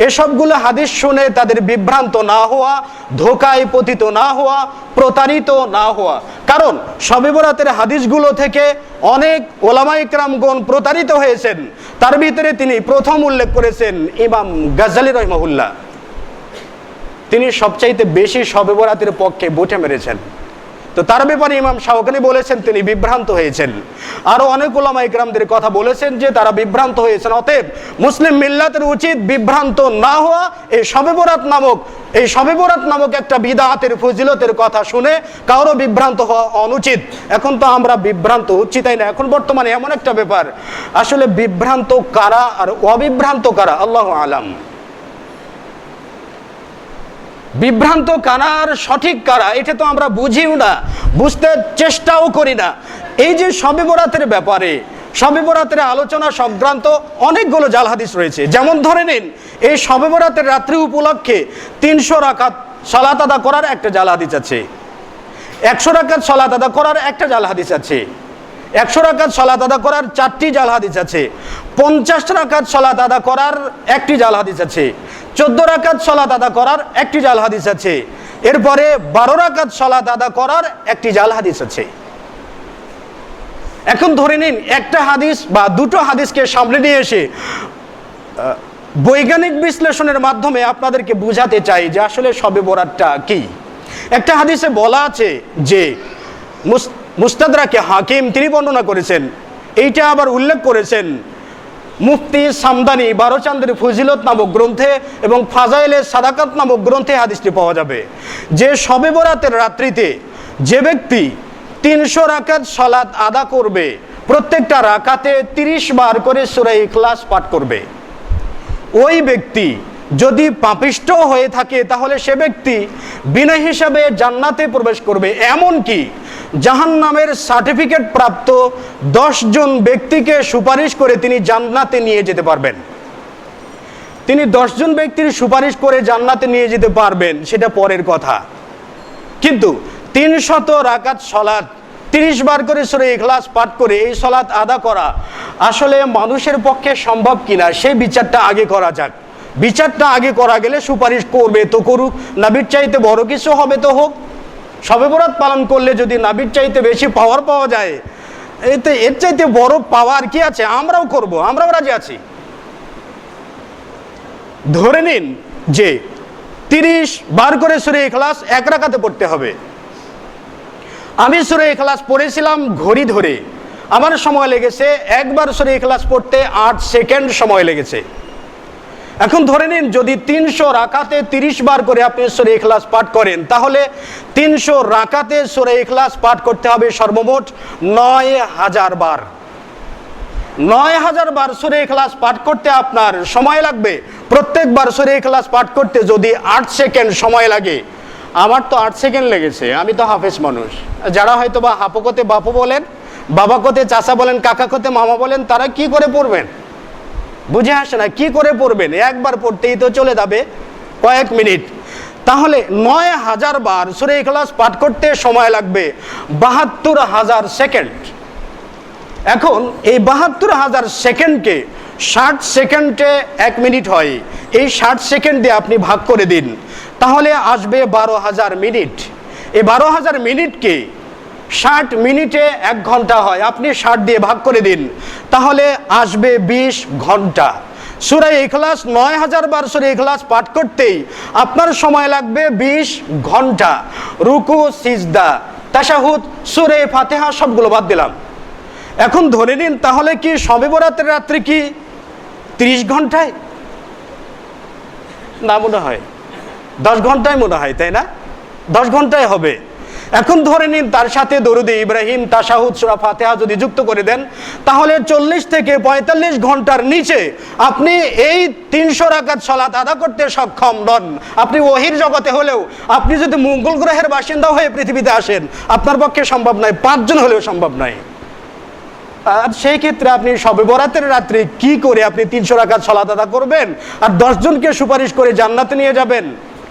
এসবগুলো হাদিস শুনে তাদের বিভ্রান্ত না হওয়া, ধোঁকায় পতিত না হওয়া, প্রতারিত না হওয়া। কারণ শবে বরাতের হাদিসগুলো থেকে অনেক ওলামা ইকরামগণ প্রতারিত হয়েছেন। তার ভিতরে তিনি প্রথম উল্লেখ করেছেন ইমাম গাজ্জালী রাহিমাহুল্লাহ। তিনি সবচাইতে বেশি শবে বরাতের পক্ষে বটে মেরেছেন। তো তার ব্যাপারে ইমাম শাওকানি বলেছেন তিনি বিভ্রান্ত হয়েছেন। আরো অনেক উলামা ইকরামদের কথা বলেছেন যে তারা বিভ্রান্ত হয়েছেন। অতএব মুসলিম মিল্লাতের উচিত বিভ্রান্ত না হওয়া। এই শবে বরাত নামক একটা বিদআতের ফজিলতের কথা শুনে কারো বিভ্রান্ত হওয়া অনুচিত। এখন তো আমরা বিভ্রান্ত হচ্ছি, তাই না? এখন বর্তমানে এমন একটা ব্যাপার, আসলে বিভ্রান্ত কারা আর অবিভ্রান্ত কারা আল্লাহু আলাম। বিভ্রান্ত কারা আর সঠিক কারা এটা তো আমরা বুঝিও না, বুঝতে চেষ্টাও করি না। এই যে শবে বরাতের ব্যাপারে, শবে বরাতের আলোচনা সংক্রান্ত অনেকগুলো জাল হাদিস রয়েছে। যেমন ধরে নিন এই শবে বরাতের রাত্রি উপলক্ষে 300 রাকাত সালাত আদা করার একটা জাল হাদিস আছে, 100 রাকাত সালাত আদা করার একটা জাল হাদিস আছে, 100 রাকাত সালাত আদা করার 4টি জাল হাদিস আছে, 50 রাকাত সালাত আদা করার একটি জাল হাদিস আছে, 14 রাকাত সালাত আদা করার একটি জাল হাদিস আছে, এরপরে 12 রাকাত সালাত আদা করার একটি জাল হাদিস আছে। এখন ধরে নিন একটা হাদিস বা দুটো হাদিসকে সামনে নিয়ে এসে বৈজ্ঞানিক বিশ্লেষণের মাধ্যমে আপনাদেরকে বুঝাতে চাই যে আসলে শবে বরাতটা কি। একটা হাদিসে বলা আছে যে মুস্তাদরাকে হাকিম তিনি বর্ণনা করেছেন, এইটা আবার উল্লেখ করেছেন মুফতি সামদানি 12 চান্দের ফজিলত নামক গ্রন্থে এবং ফাজাইলে সাদাকাত নামক গ্রন্থে হাদিসটি পাওয়া যাবে যে শবে বরাতের রাত্রিতে যে ব্যক্তি 300 রাকাত সালাত আদা করবে, প্রত্যেকটা রাকাতে 30 বার করে সূরা ইখলাস পাঠ করবে, ওই ব্যক্তি যদি পাপিষ্ঠ হয়ে থাকে তাহলে সে ব্যক্তি বিনা হিসাবে জান্নাতে প্রবেশ করবে। এমনকি জাহান্নামের সার্টিফিকেট প্রাপ্ত 10 জন ব্যক্তিকে সুপারিশ করে তিনি জান্নাতে নিয়ে যেতে পারবেন। তিনি 10 জন ব্যক্তির সুপারিশ করে জান্নাতে নিয়ে যেতে পারবেন, সেটা পরের কথা। কিন্তু 300 রাকাত সালাত 30 বার করে সূরা ইখলাস পাঠ করে এই সালাত আদা করা আসলে মানুষের পক্ষে সম্ভব কিনা সেই বিচারটা আগে করা যাক। বিচারটা আগে করা গেলে সুপারিশ করবে তো করুক, নাবির চাইতে বড় কিছু হবে তো হোক। শবে বরাত পালন করলে যদি নাবির চাইতে বেশি পাওয়ার পাওয়া যায়, এর চাইতে বড় পাওয়ার কি আছে? আমরাও করব, আমরাও রাজি আছি। ধরে নিন যে 30 বার করে সূরা ইখলাস এক রাকাতে পড়তে হবে। আমি সূরা ইখলাস পড়েছিলাম ঘড়ি ধরে, আমার সময় লেগেছে একবার সূরা ইখলাস পড়তে 8 সেকেন্ড সময় লেগেছে। এখন ধরে নিন যদি 300 রাকাতে 30 বার করে আপনি সূরা ইখলাস পাঠ করেন, তাহলে 300 রাকাতে সূরা ইখলাস পাঠ করতে হবে সর্বমোট 9000 বার। 9000 বার সূরা ইখলাস পাঠ করতে আপনার সময় লাগবে। প্রত্যেকবার সূরা ইখলাস পাঠ করতে যদি 8 সেকেন্ড সময় লাগে, আমার তো 8 সেকেন্ড লেগেছে, আমি তো হাফেজ মানুষ। যারা হয়তো বা হাপকতে বাপু বলেন, বাবাকতে চাচা বলেন, কাকাকতে মামা বলেন, তারা কি করে পড়বেন? বুঝে আসে না, কি করে পড়বেন? একবার পড়তেই তো চলে যাবে কয়েক মিনিট। তাহলে 9000 বার সূরা ইখলাস পাঠ করতে সময় লাগবে 72000 সেকেন্ড। এখন এই 72000 সেকেন্ডকে 60 সেকেন্ডে 1 মিনিট হয়, এই 60 সেকেন্ড দিয়ে আপনি ভাগ করে দিন, তাহলে আসবে 12000 মিনিট। এই 12000 মিনিটকে 60 মিনিটে 1 ঘন্টা হয়, আপনি 60 দিয়ে ভাগ করে দিন, তাহলে আসবে 20 ঘন্টা। সূরা ইখলাস 9000 বার সূরা ইখলাস পাঠ করতেই আপনার সময় লাগবে 20 ঘন্টা। রুকু, সিজদা, তাশাহুদ, সূরা ফাতিহা সবগুলো বাদ দিলাম। এখন ধরে নিন তাহলে কি শবে বরাতের রাত্রি কি 30 ঘন্টায়? না, মনে হয় 10 ঘন্টায় মনে হয়, তাই না? 10 ঘন্টায় হবে। এখন ধরে নিন তার সাথে দরুদে ইব্রাহিম, তাশাহুদ, সূরা ফাতিহা যদি যুক্ত করে দেন, তাহলে 40 থেকে 45 ঘন্টার নিচে আপনি এই 300 রাকাত সালাত আদা করতে সক্ষম নন। আপনি ওহির জগতে হলেও, আপনি যদি মঙ্গল গ্রহের বাসিন্দা হয়ে পৃথিবীতে আসেন, আপনার পক্ষে সম্ভব নয়। 5 জন হলেও সম্ভব নয়। আর সেই ক্ষেত্রে আপনি শবে বরাতের রাত্রে কি করে আপনি 300 রাকাত সালাত আদা করবেন আর 10 জনকে সুপারিশ করে জান্নাতে নিয়ে যাবেন?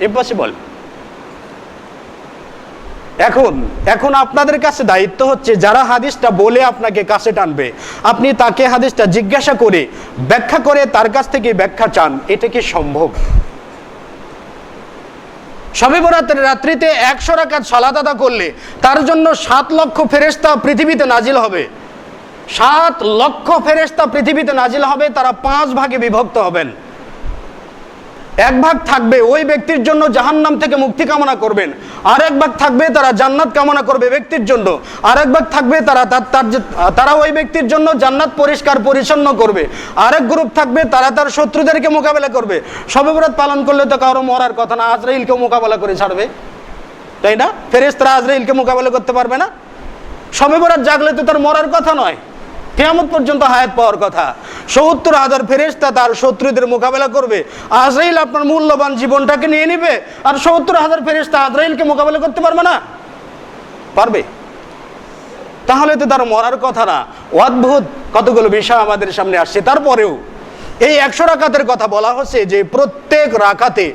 ইম্পসিবল। এখন আপনাদের কাছে দায়িত্ব হচ্ছে, যারা হাদিসটা বলে আপনাকে কাছে টানবে, আপনি তাকে হাদিসটা জিজ্ঞাসা করে ব্যাখ্যা করে তার কাছ থেকে ব্যাখ্যা চান। এটা কি সম্ভব? শবে বরাতের রাত্রিতে 100 রাকাত সালাত আদা করলে তার জন্য 7 লক্ষ ফেরেশতা পৃথিবীতে নাজিল হবে। 7 লক্ষ ফেরেশতা পৃথিবীতে নাজিল হবে, তারা 5 ভাগে বিভক্ত হবেন। এক ভাগ থাকবে ওই ব্যক্তির জন্য জাহান্নাম থেকে মুক্তি কামনা করবেন, আর এক ভাগ থাকবে তারা জান্নাত কামনা করবে ব্যক্তির জন্য, আর এক ভাগ থাকবে তারা ওই ব্যক্তির জন্য জান্নাত পরিষ্কার পরিচ্ছন্ন করবে, আরেক গ্রুপ থাকবে তারা তার শত্রুদেরকে মোকাবেলা করবে। শবে বরাত পালন করলে তো কারো মরার কথা না, আজরাইলকে মোকাবেলা করে ছাড়বে, তাই না? ফেরেশতারা আজরাইলকে মোকাবেলা করতে পারবে না। শবে বরাত জাগলে তো তার মরার কথা নয়, কিয়ামত পর্যন্ত হায়াত পাওয়ার কথা। ৭০,০০০ ফেরেশতা তার শত্রুদের মোকাবেলা করবে। আজরাইল আপনার মূল্যবান জীবনটাকে নিয়ে নিবে, আর ৭০,০০০ ফেরেশতা আজরাইলকে মোকাবেলা করতে পারবে না? পারবে। তাহলে তো তার মরার কথা না। অদ্ভুত কতগুলো বিষয় আমাদের সামনে আসছে। তারপরেও এই 100 রাকাতের কথা বলা হচ্ছে যে প্রত্যেক রাকাতে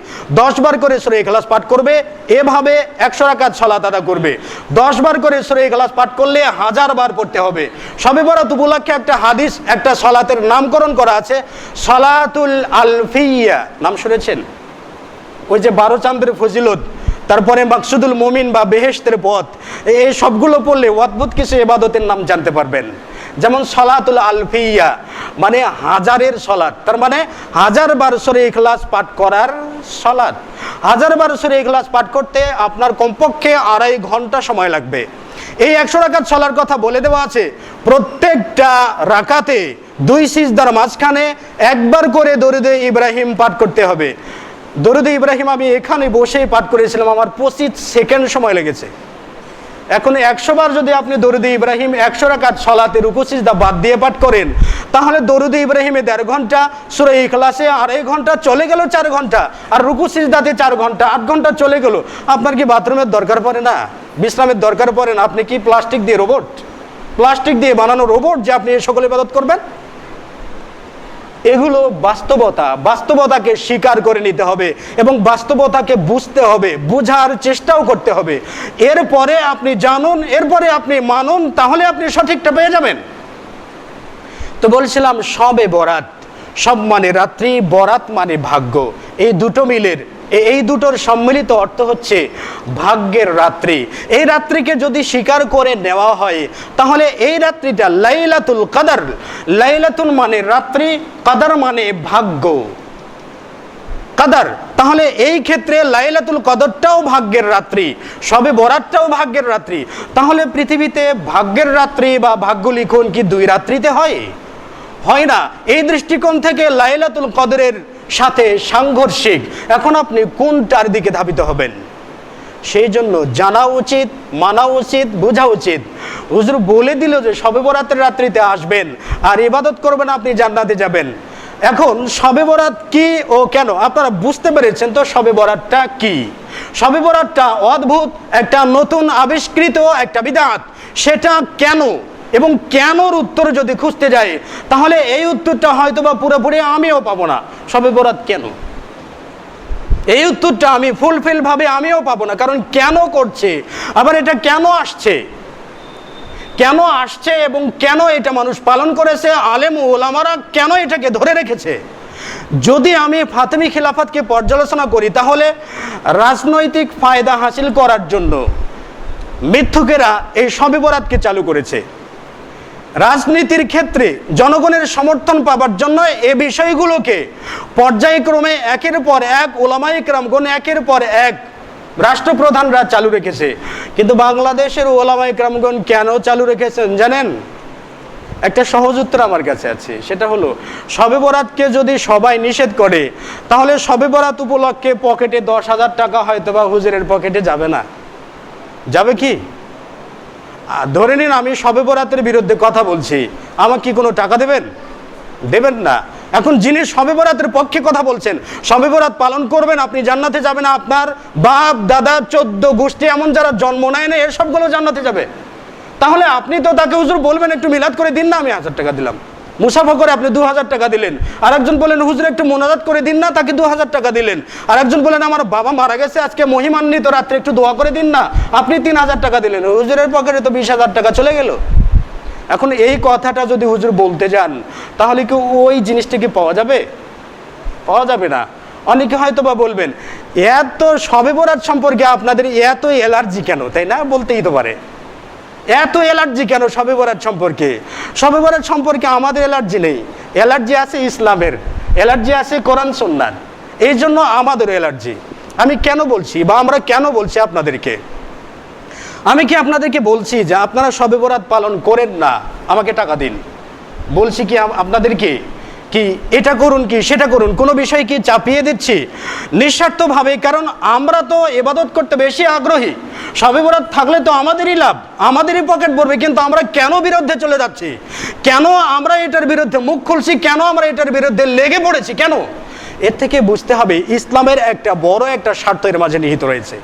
10 বার করে সূরা ইখলাস পাঠ করবে। এভাবে 100 রাকাত সালাত আদা করবে। 10 বার করে সূরা ইখলাস পাঠ করলে 1000 বার পড়তে হবে। শবে বরাত উপলক্ষে একটা হাদিস, একটা সালাতের নামকরণ করা আছে, সালাতুল আলফিয়া। নাম শুনেছেন? ওই যে 12 চাঁদের ফজিলত, তারপরে মাকসুদুল মুমিন বা বেহেশতের পথ, এই সবগুলো পড়লে অদ্ভুত কিছু ইবাদতের নাম জানতে পারবেন। যেমন সালাতুল আলফিয়া মানে 1000-এর সালাত, তার মানে 1000 বার সূরা ইখলাস পাঠ করার সালাত। 1000 বার সূরা ইখলাস পাঠ করতে আপনার কমপক্ষে 2.5 ঘন্টা সময় লাগবে। এই 100 রাকাত সালার কথা বলে দেওয়া আছে। প্রত্যেকটা রাকাতে 2 সিজদার মাঝখানে একবার করে দরুদে ইব্রাহিম পাঠ করতে হবে। দরুদে ইব্রাহিম আমি এখানে বসেই পাঠ করেছিলাম, আমার 25 সেকেন্ড সময় লেগেছে। এখন 100 বার যদি আপনি দরুদে ইব্রাহিম 100 রাকাত সালাতে রুকু সিজদা বাদ দিয়ে পাঠ করেন, তাহলে দরুদে ইব্রাহিমে 1.5 ঘন্টা, সূরা ইখলাসে 2.5 ঘন্টা, চলে গেল 4 ঘন্টা, আর রুকু সিজদাতে 4 ঘন্টা, 8 ঘন্টা চলে গেল। আপনার কি বাথরুমের দরকার পড়ে না? বিশ্রামের দরকার পড়ে না? আপনি কি প্লাস্টিক দিয়ে বানানো রোবট যে আপনি এই সকল ইবাদত করবেন? এগুলো বাস্তবতাকে স্বীকার করে নিতে হবে এবং বাস্তবতাকে বুঝতে হবে, বোঝার চেষ্টাও করতে হবে। এরপরে আপনি জানুন, এরপরে আপনি মানুন, তাহলে আপনি সঠিকটা পেয়ে যাবেন। তো বলছিলাম শবে বরাত, সব মানে রাত্রি, বরাত মানে ভাগ্য। এই দুটো মিলের, এই দুটোর সম্মিলিত অর্থ হচ্ছে ভাগ্যের রাত্রি। এই রাত্রিকে যদি স্বীকার করে নেওয়া হয়, তাহলে এই রাত্রিটা লাইলাতুল কদর। লাইলাতুল মানে রাত্রি, কদর মানে ভাগ্য, কদর। তাহলে এই ক্ষেত্রে লাইলাতুল কদরটাও ভাগ্যের রাত্রি, শবে বরাতটাও ভাগ্যের রাত্রি। তাহলে পৃথিবীতে ভাগ্যের রাত্রি বা ভাগ্য লিখন কি 2 রাত্রিতে হয় না। এই দৃষ্টিকোণ থেকে লাইলাতুল কদরের সাথে সাংঘর্ষিক। এখন আপনি কোনটার দিকে ধাবিত হবেন? সেই জন্য জানা উচিত, মানা উচিত, বোঝা উচিত। হুজুর বলে দিল যে শবে বরাতের রাত্রিতে আসবেন আর ইবাদত করবেন, আপনি জান্নাতে যাবেন। এখন শবে বরাত কি ও কেন আপনারা বুঝতে পেরেছেন তো? শবে বরাতটা কি? শবে বরাতটা অদ্ভুত একটা নতুন আবিষ্কৃত একটা বিদআত। সেটা কেন এবং কেনর উত্তর যদি খুঁজতে যাই, তাহলে এই উত্তরটা হয়তো বা পুরোপুরি আমিও পাবো না। শবে বরাত কেন, এই উত্তরটা আমি ফুলফিল ভাবে আমিও পাবো না। কারণ কেন করছে, আবার এটা কেন আসছে এবং কেন এটা মানুষ পালন করেছে, আলেম ওলামারা কেন এটাকে ধরে রেখেছে। যদি আমি ফাতেমি খিলাফতকে পর্যালোচনা করি, তাহলে রাজনৈতিক ফায়দা হাসিল করার জন্য মিথ্যুকেরা এই শবে বরাতকে চালু করেছে। রাজনীতির ক্ষেত্রে জনগণের সমর্থন পাবার জন্য এই বিষয়গুলোকে পর্যায়ক্রমে একের পর এক ওলামায়ে কেরামগণ, একের পর এক রাষ্ট্রপ্রধানরা চালু রেখেছে। কিন্তু বাংলাদেশের ওলামায়ে কেরামগণ কেন চালু রেখেছেন জানেন? একটা সহজ উত্তর আমার কাছে আছে। সেটা হলো, শবে বরাতকে যদি সবাই নিষেধ করে, তাহলে শবে বরাত উপলক্ষে পকেটে 10,000 টাকা হয়তো বা হুজুরের পকেটে যাবে না। যাবে কি? ধরে নিন আমি শবে বরাতের বিরুদ্ধে কথা বলছি, আমাকে কি কোনো টাকা দেবেন না। এখন যিনি শবে বরাতের পক্ষে কথা বলছেন, শবে বরাত পালন করবেন, আপনি জান্নাতে যাবেন, আপনার বাপ দাদা 14 গোষ্ঠী এমন যারা জন্ম নেয় না, এসবগুলো জান্নাতে যাবে। তাহলে আপনি তো তাকে হুজুর বলবেন একটু মিলাদ করে দিন না, আমি 1000 টাকা দিলাম। মুসাফা করে আপনি 2000 টাকা দিলেন। আর একজন বলেন হুজুর একটু মোনাজাত করে দিন না, তাকে 2000 টাকা দিলেন। আর একজন বলেন আমার বাবা মারা গেছে আজকে মহিমান্বিত রাত্রে একটু দোয়া করে দিন না, আপনি 3000 টাকা দিলেন। হুজুরের পকেটে তো 20,000 টাকা চলে গেল। এখন এই কথাটা যদি হুজুর বলতে যান তাহলে কি ওই জিনিসটা কি পাওয়া যাবে? পাওয়া যাবে না। অনেকে হয়তো বা বলবেন এত শবে বরাত সম্পর্কে আপনাদের এত অ্যালার্জি কেন, তাই না? বলতেই তো পারে এত অ্যালার্জি কেন শবে বরাত সম্পর্কে? শবে বরাত সম্পর্কে আমাদের অ্যালার্জি নেই, অ্যালার্জি আছে ইসলামের, অ্যালার্জি আছে কোরআন সুন্নাহর, এই জন্য আমাদের অ্যালার্জি। আমি কেন বলছি বা আমরা কেন বলছি আপনাদেরকে? আমি কি আপনাদেরকে বলছি যে আপনারা শবে বরাত পালন করেন না, আমাকে টাকা দিন? বলছি কি আপনাদেরকে কি এটা করুন কি সেটা করুন, কোনো বিষয় কি চাপিয়ে দিচ্ছি? নিঃস্বার্থভাবে, কারণ আমরা তো ইবাদত করতে বেশি আগ্রহী। শবে বরাত থাকলে তো আমাদেরই লাভ, আমাদেরই পকেট ভরবে, কিন্তু আমরা কেন বিরুদ্ধে চলে যাচ্ছি? কেন আমরা এটার বিরুদ্ধে মুখ খুলছি? কেন আমরা এটার বিরুদ্ধে লেগে পড়েছি? কেন? এর থেকে বুঝতে হবে ইসলামের একটা বড় একটা স্বার্থ এর মাঝে নিহিত রয়েছে।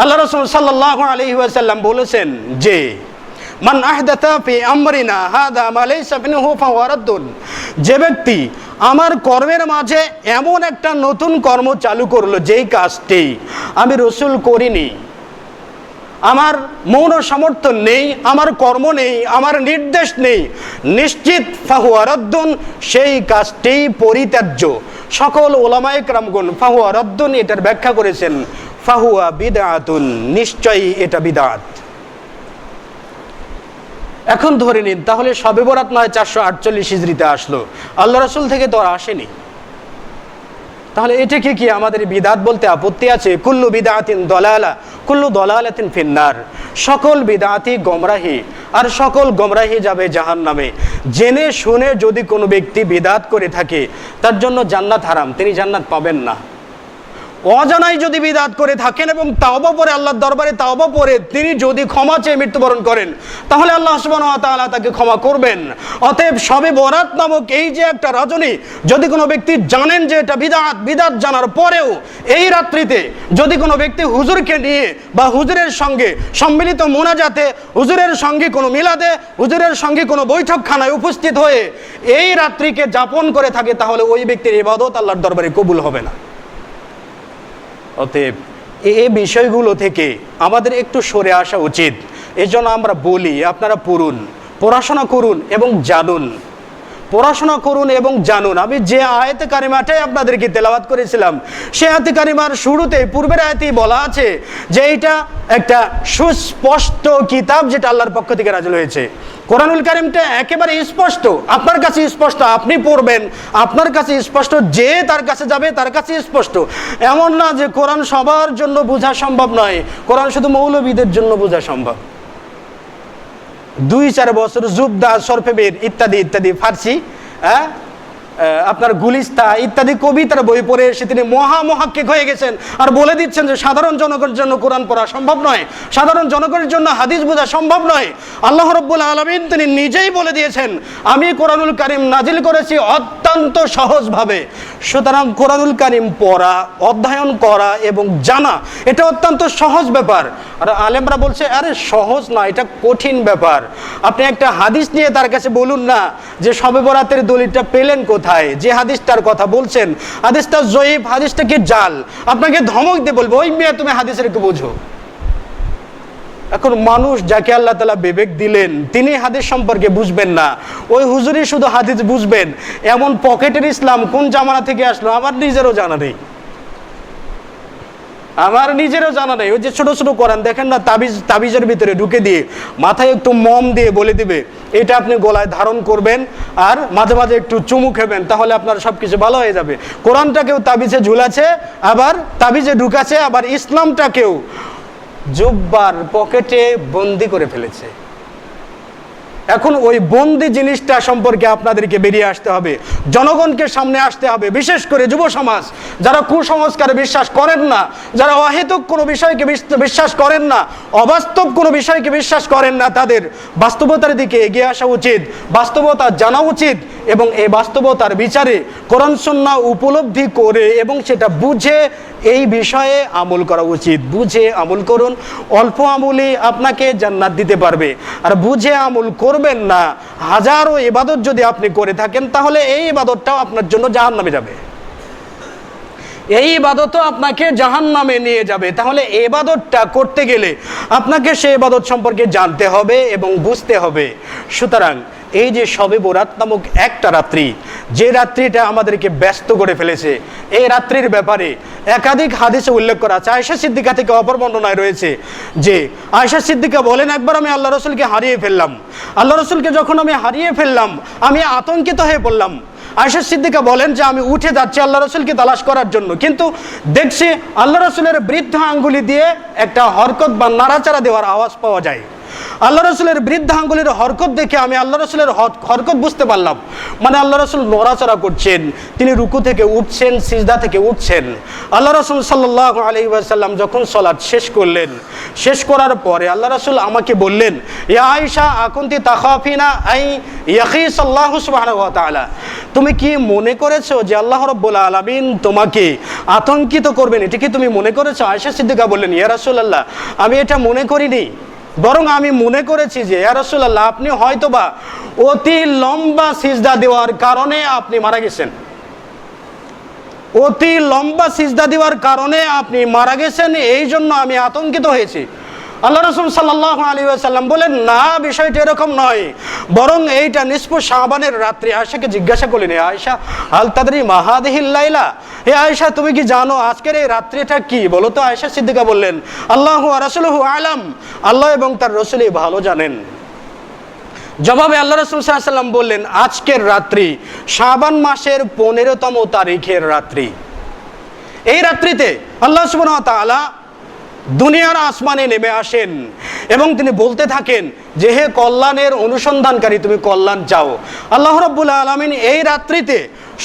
আল্লাহ রাসূল সাল্লাল্লাহু আলাইহি ওয়াসাল্লাম বলেছেন যে মান আহদাতা ফি আমরিনা হাদা মা লাইসা মিনহু ফাহুয়া রাদ্দুন, যে ব্যক্তি আমার কর্মের মাঝে এমন একটা নতুন কর্ম চালু করলো যেই কাজটি আমি রাসূল করিনি, আমার মৌন সমর্থন নেই, আমার কর্ম নেই, আমার নির্দেশ নেই, নিশ্চিত ফাহুয়া রাদ্দুন, সেই কাজটি পরিত্যাজ্য। সকল ওলামায়ে কেরামগণ ফাহুয়া রাদ্দুন এটার ব্যাখ্যা করেছেন ফাহুয়া বিদআতুন, নিশ্চয়ই এটা বিদআত। এখন ধরে নিন তাহলে শবে বরাত নয় 448 হিজরিতে আসলো, আল্লাহ রাসূল থেকে তো আর আসেনি, তাহলে এটাকে কি আমাদের বিদআত বলতে আপত্তি আছে? কুল্লু বিদআতিন দালালা কুল্লু দালালাতিন ফিন্নার, সকল বিদআতই গোমরাহি, আর সকল গোমরাহি যাবে জাহান্নামে। জেনে শুনে যদি কোনো ব্যক্তি বিদআত করে থাকে তার জন্য জান্নাত হারাম, তিনি জান্নাত পাবেন না। অজানাই যদি বিদআত করে থাকেন এবং তাওবা পরে আল্লাহর দরবারে তাওবা পরে তিনি যদি ক্ষমা চেয়ে মৃত্যুবরণ করেন তাহলে আল্লাহ সুবহানাহু ওয়া তাআলা তাকে ক্ষমা করবেন। অতএব শবে বরাত নামক এই যে একটা রজনী, যদি কোনো ব্যক্তি জানেন যে এটা বিদআত, বিদআত জানার পরেও এই রাত্রিতে যদি কোনো ব্যক্তি হুজুরকে নিয়ে বা হুজুরের সঙ্গে সম্মিলিত মোনাজাতে, হুজুরের সঙ্গে কোনো মিলাদে, হুজুরের সঙ্গে কোনো বৈঠকখানায় উপস্থিত হয়ে এই রাত্রিকে যাপন করে থাকে তাহলে ওই ব্যক্তির ইবাদত আল্লাহর দরবারে কবুল হবে না। অতএব এই বিষয়গুলো থেকে আমাদের একটু সরে আসা উচিত। এজন্য আমরা বলি আপনারা পড়ুন, পড়াশোনা করুন এবং জানুন, পড়াশোনা করুন এবং জানুন। আমি যে আয়াতে কারিমাটাই আপনাদেরকে তেলাওয়াত করেছিলাম সে আয়াতে কারিমার শুরুতে পূর্বের আয়াতেই বলা আছে যে এটা একটা সুস্পষ্ট কিতাব যেটা আল্লাহর পক্ষ থেকে নাযিল হয়েছে। কোরআনুল কারীমটা একেবারে স্পষ্ট, আপনার কাছে স্পষ্ট, আপনি পড়বেন আপনার কাছে স্পষ্ট, যে তার কাছে যাবে তার কাছে স্পষ্ট। এমন না যে কোরআন সবার জন্য বোঝা সম্ভব নয়, কোরআন শুধু মৌলবীদের জন্য বোঝা সম্ভব। 2-4 বছর জুবদা, সরফেবের ইত্যাদি ইত্যাদি ফার্সি, আপনার গুলিস্তা ইত্যাদি কবিতার বই পড়ে এসে তিনি মহামহাক্কিক হয়ে গেছেন আর বলে দিচ্ছেন যে সাধারণ জনগণের জন্য কোরআন পড়া সম্ভব নয়, সাধারণ জনগণের জন্য হাদিস বোঝা সম্ভব নয়। আল্লাহ রাব্বুল আলামিন তিনি নিজেই বলে দিয়েছেন আমি কোরআনুল কারীম নাজিল করেছি অত্যন্ত সহজভাবে। সুতরাং কোরআনুল কারীম পড়া, অধ্যয়ন করা এবং জানা এটা অত্যন্ত সহজ ব্যাপার। আর আলেমরা বলছে আরে সহজ না, এটা কঠিন ব্যাপার। আপনি একটা হাদিস নিয়ে তার কাছে বলুন না যে শবে বরাতের দলিলটা পেলেন কোথায়, যে হাদিসটার কথা বলছেন হাদিসটা জয়ীফ, হাদিসটা কি জাল, আপনাকে ধমক দিয়ে বলবো ওই মেয়ে তুমি হাদিসের একটু বোঝো। এখন মানুষ যাকে আল্লাহ তাআলা বিবেক দিলেন তিনি হাদিস সম্পর্কে বুঝবেন না, ওই হুজুরই শুধু হাদিস বুঝবেন, এমন পকেটের ইসলাম কোন জামানা থেকে আসলো আমার নিজেরও জানা নেই, আমার নিজেরও জানা নেই। ওই যে ছোট ছোট কোরআন দেখেন না, তাবিজের ভিতরে ঢুকে দিয়ে মাথায় একটু মম দিয়ে বলে দিবে এটা আপনি গলায় ধারণ করবেন আর মাঝে মাঝে একটু চুমু খেবেন তাহলে আপনার সবকিছু ভালো হয়ে যাবে। কোরআনটাকেও তাবিজে ঝুলাছে, আবার তাবিজে ঢুকাছে, আবার ইসলামটাকেও জুব্বার পকেটে বন্দি করে ফেলেছে। এখন ওই বন্দি জিনিসটা সম্পর্কে আপনাদেরকে বেরিয়ে আসতে হবে, জনগণকে সামনে আসতে হবে, বিশেষ করে যুব সমাজ যারা কুসংস্কারে বিশ্বাস করেন না, যারা অহেতুক কোনো বিষয়কে বিশ্বাস করেন না, অবাস্তব কোনো বিষয়কে বিশ্বাস করেন না, তাদের বাস্তবতার দিকে এগিয়ে আসা উচিত, বাস্তবতা জানা উচিত এবং এই বাস্তবতার বিচারে কোরআন সুন্নাহ উপলব্ধি করে এবং সেটা বুঝে এই বিষয়ে আমল করা উচিত। বুঝে আমল করুন, অল্প আমলই আপনাকে জান্নাত দিতে পারবে। আর বুঝে আমল করবেন না, হাজারো ইবাদত যদি আপনি করে থাকেন তাহলে এই ইবাদতটাও আপনার জন্য জাহান্নামে যাবে, এই ইবাদতও আপনাকে জাহান্নামে নিয়ে যাবে। তাহলে এই ইবাদতটা করতে গেলে আপনাকে সেই ইবাদত সম্পর্কে জানতে হবে এবং বুঝতে হবে। সুতরাং এই যে শবে বরাত নামক একটা রাত্রি, যে রাত্রিটা আমাদেরকে ব্যস্ত করে ফেলেছে, এই রাত্রির ব্যাপারে একাধিক হাদিসে উল্লেখ করা আছে। আয়েশা সিদ্দিকা থেকে অপর বর্ণনায় রয়েছে যে আয়েশা সিদ্দিকা বলেন, একবার আমি আল্লাহ রসুলকে হারিয়ে ফেললাম। আল্লাহ রসুলকে যখন আমি হারিয়ে ফেললাম আমি আতঙ্কিত হয়ে পড়লাম। আয়েশা সিদ্দিকা বলেন যে আমি উঠে যাচ্ছি আল্লাহ রসুলকে তালাশ করার জন্য, কিন্তু দেখছি আল্লাহ রসুলের বৃদ্ধ আঙ্গুলি দিয়ে একটা হরকত বা নাড়াচাড়া দেওয়ার আওয়াজ পাওয়া যায়। আল্লাহ রসুলের বৃদ্ধ আঙ্গুলের হরকত দেখে আমি আল্লাহ রসুলের হরকত বুঝতে পারলাম, মানে আল্লাহ রসুল নড়াচড়া করছেন, তিনি রুকু থেকে উঠছেন, সিজদা থেকে উঠছেন। আল্লাহ রসুল সাল্লাল্লাহু আলাইহি ওয়াসাল্লাম যখন সালাত শেষ করলেন, শেষ করার পরে আল্লাহ রসুল আমাকে বললেন, ইয়া আয়েশা আকুনতি তাখাফিনা আই ইয়াখিসাল্লাহু সুবহানাহু ওয়া তাআলা, তুমি কি মনে করেছো যে আল্লাহ রাব্বুল আলামিন তোমাকে আতঙ্কিত করবেন, এটা কি তুমি মনে করেছো? আয়েশা সিদ্দিকা বললেন, ইয়া রাসূলুল্লাহ, আমি এটা মনে করিনি, বরং আমি মনে করেছি যে ইয়া রাসূলুল্লাহ আপনি হয়তোবা অতি লম্বা সিজদা দেওয়ার কারণে আপনি মারা গেছেন, অতি লম্বা সিজদা দেওয়ার কারণে আপনি মারা গেছেন, এই জন্য আমি আতঙ্কিত হয়েছি। আল্লাহ রাসূল সাল্লাল্লাহু আলাইহি ওয়াসাল্লাম বলেন, না, বিষয়টা এরকম নয়, বরং এইটা নিসফ শাবানের রাত্রি। আয়েশাকে জিজ্ঞাসা করলেন, আয়েশা হাল তাদরি মা হাদিহিল লাইলা, হে আয়েশা তুমি কি জানো আজকের এই রাত্রিটা কি? বলো তো। আয়েশা সিদ্দিকা বললেন, আল্লাহু ওয়া রাসূলুহু আলাম, আল্লাহ এবং তার রাসূলই ভালো জানেন। জবাবে আল্লাহ রাসূল সাল্লাল্লাহু আলাইহি ওয়াসাল্লাম বললেন, আজকের রাত্রি শাবান মাসের 15তম তারিখের রাত্রি। এই রাত্রিতে আল্লাহ সুবহানাহু ওয়া তাআলা দুনিয়ার আসমানে নেমে আসেন এবং তিনি বলতে থাকেন যে হে কল্যাণের অনুসন্ধানকারী, তুমি কল্যাণ চাও। আল্লাহ রাব্বুল আলামিন এই রাত্রিতে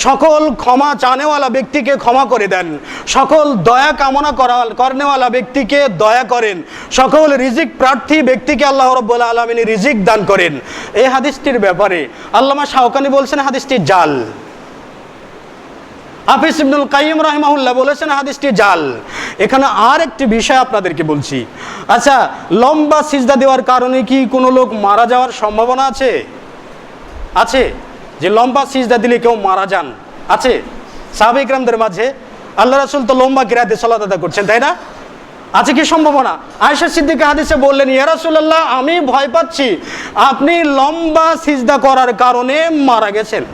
সকল ক্ষমা চানেওয়ালা ব্যক্তিকে ক্ষমা করে দেন, সকল দয়া কামনা করেনেওয়ালা ব্যক্তিকে দয়া করেন, সকল রিজিক প্রার্থী ব্যক্তিকে আল্লাহ রাব্বুল আলামিন রিজিক দান করেন। এই হাদিসটির ব্যাপারে আল্লামা শাওকানি বলছেন হাদিসটি জাল। হাফিজ ইবনুল কাইয়িম রাহিমাহুল্লাহ বলেছেন হাদিসটি জাল। এখানে আর একটি বিষয় আপনাদেরকে বলছি। আচ্ছা, লম্বা সিজদা দেওয়ার কারণে কি কোনো লোক মারা যাওয়ার সম্ভাবনা আছে? আছে, যে লম্বা সিজদা দিলে কেউ মারা যান? আছে সাহাবা ইকরামদের মাঝে। আল্লাহ রাসূল তো লম্বা কিরাতে সালাত আদা করছেন, তাই না? আছে কি সম্ভাবনা? আয়েশা সিদ্দিকা হাদিসে বললেন, ইয়া রাসূলুল্লাহ আমি ভয় পাচ্ছি আপনি লম্বা সিজদা করার কারণে মারা গেছেন।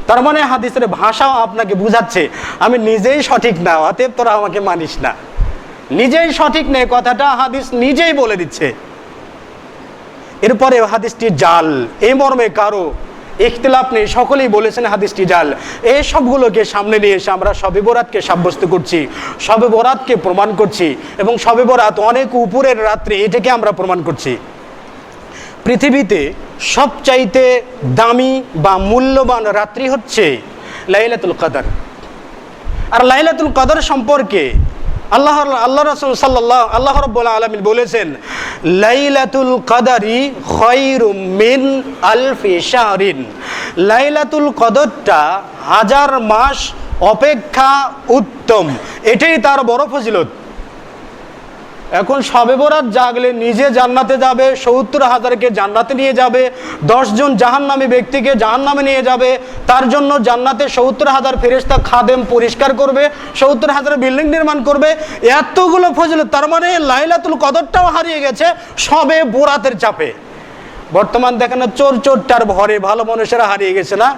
তার মানে হাদিসের ভাষাও আপনাকে বুঝাচ্ছে আমি নিজেই সঠিক না, অতএব তোরা আমাকে মানিস না। নিজেই সঠিক নেই, কথাটা হাদিস নিজেই বলে দিচ্ছে। এরপরে হাদিসটি জাল, এই মর্মে কারো ইখতিলাফ নেই, সকলেই বলেছেন হাদিসটি জাল। এই সবগুলোকে সামনে নিয়ে এসে আমরা শবে বরাতকে সাব্যস্ত করছি, শবে বরাতকে প্রমাণ করছি, এবং শবে বরাত অনেক উপরের রাত্রি, এটাকে আমরা প্রমাণ করছি। পৃথিবীতে সবচাইতে দামি বা মূল্যবান রাত্রি হচ্ছে লাইলাতুল কদর। আর লাইলাতুল কদর সম্পর্কে আল্লাহ রাসূল আল্লাহ রাব্বুল আলামিন বলেছেন, লাইলাতুল কদরি খায়রুম মিন আলফি শাহরিন, লাইলাতুল কদরটা 1000 মাস অপেক্ষা উত্তম, এটাই তার বড় ফজিলত। এখন শবে বরাত জাগলে নিজে জান্নাতে যাবে, 70,000কে জান্নাতে নিয়ে যাবে, 10 জন জাহান্নামী ব্যক্তিকে জাহান্নামে নিয়ে যাবে, তার জন্য জান্নাতে 70,000 ফেরেশতা খাদেম পরিষ্কার করবে, 70,000 বিল্ডিং নির্মাণ করবে, এতগুলো ফজিলত। তার মানে লাইলাতুল কদরটাও হারিয়ে গেছে শবে বরাতের চাপে। বর্তমান দেখেন না, চোরটার ভরে ভালো মানুষেরা হারিয়ে গেছে না,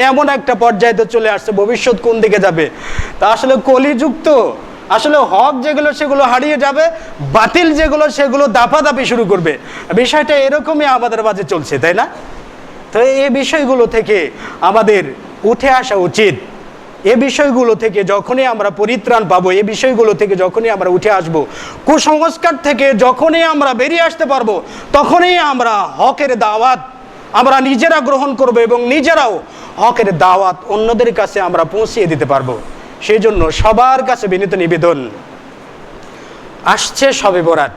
এমন একটা পর্যায়ে তো চলে আসছে, ভবিষ্যৎ কোন দিকে যাবে? তা আসলে কলিযুক্ত, আসলে হক যেগুলো সেগুলো হারিয়ে যাবে, বাতিল যেগুলো সেগুলো দাপাদাপি শুরু করবে। বিষয়টা এরকমই আমাদের মাঝে চলছে, তাই না? তো এই বিষয়গুলো থেকে আমাদের উঠে আসা উচিত। এই বিষয়গুলো থেকে যখনই আমরা পরিত্রাণ পাবো, এই বিষয়গুলো থেকে যখনই আমরা উঠে আসব, কুসংস্কার থেকে যখনই আমরা বেরিয়ে আসতে পারবো, তখনই আমরা হকের দাওয়াত আমরা নিজেরা গ্রহণ করব এবং নিজেরাও হকের দাওয়াত অন্যদের কাছে আমরা পৌঁছিয়ে দিতে পারবো। সেই জন্য সবার কাছে বিনীত নিবেদন, আসছে শবে বরাত,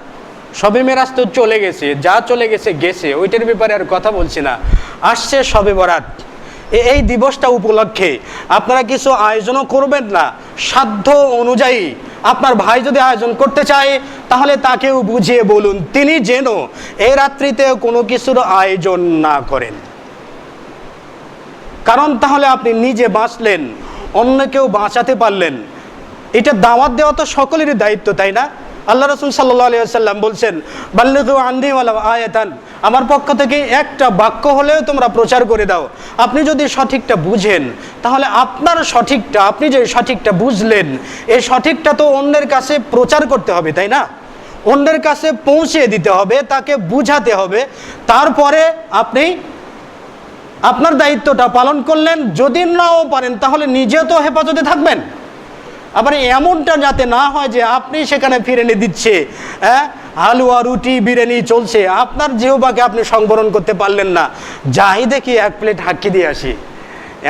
শবে মেরাজ তো চলে গেছে, যা চলে গেছে গেছে, ওইটার ব্যাপারে আর কথা বলছি না। আসছে শবে বরাত, এই দিবসটা উপলক্ষে আপনারা কিছু আয়োজনও করবেন না? সাধ্য অনুযায়ী আপনার ভাই যদি আয়োজন করতে চায় তাহলে তাকেও বুঝিয়ে বলুন তিনি যেন এই রাত্রিতে কোনো কিছুর আয়োজন না করেন। কারণ তাহলে আপনি নিজে বাঁচলেন, অন্যকেও বাঁচাতে পারলেন। এটা দাওয়াত দেওয়া তো সকলেরই দায়িত্ব, তাই না? আল্লাহ রাসূল সাল্লাল্লাহু আলাইহি ওয়াসাল্লাম বলছেন, বাল্লিগু আন্নী ওয়ালাউ আয়াতান, আমার পক্ষ থেকে একটা বাক্য হলেও তোমরা প্রচার করে দাও। আপনি যদি সঠিকটা বুঝেন তাহলে আপনার সঠিকটা, আপনি যে সঠিকটা বুঝলেন এই সঠিকটা তো অন্যের কাছে প্রচার করতে হবে, তাই না? অন্যের কাছে পৌঁছে দিতে হবে, তাকে বুঝাতে হবে। তারপরে আপনি আপনার দায়িত্বটা পালন করলেন। যদি নাও পারেন তাহলে নিজে তো হেফাজতে থাকবেন। আবার এমনটা যাতে না হয় যে আপনি সেখানে ফিরিয়ে দিচ্ছে, হালুয়া রুটি বিরিয়ানি চলছে, আপনার জিহ্বাকে আপনি সংবরণ করতে পারলেন না, যাই দেখি এক প্লেট হাঁকি দিয়ে আসি,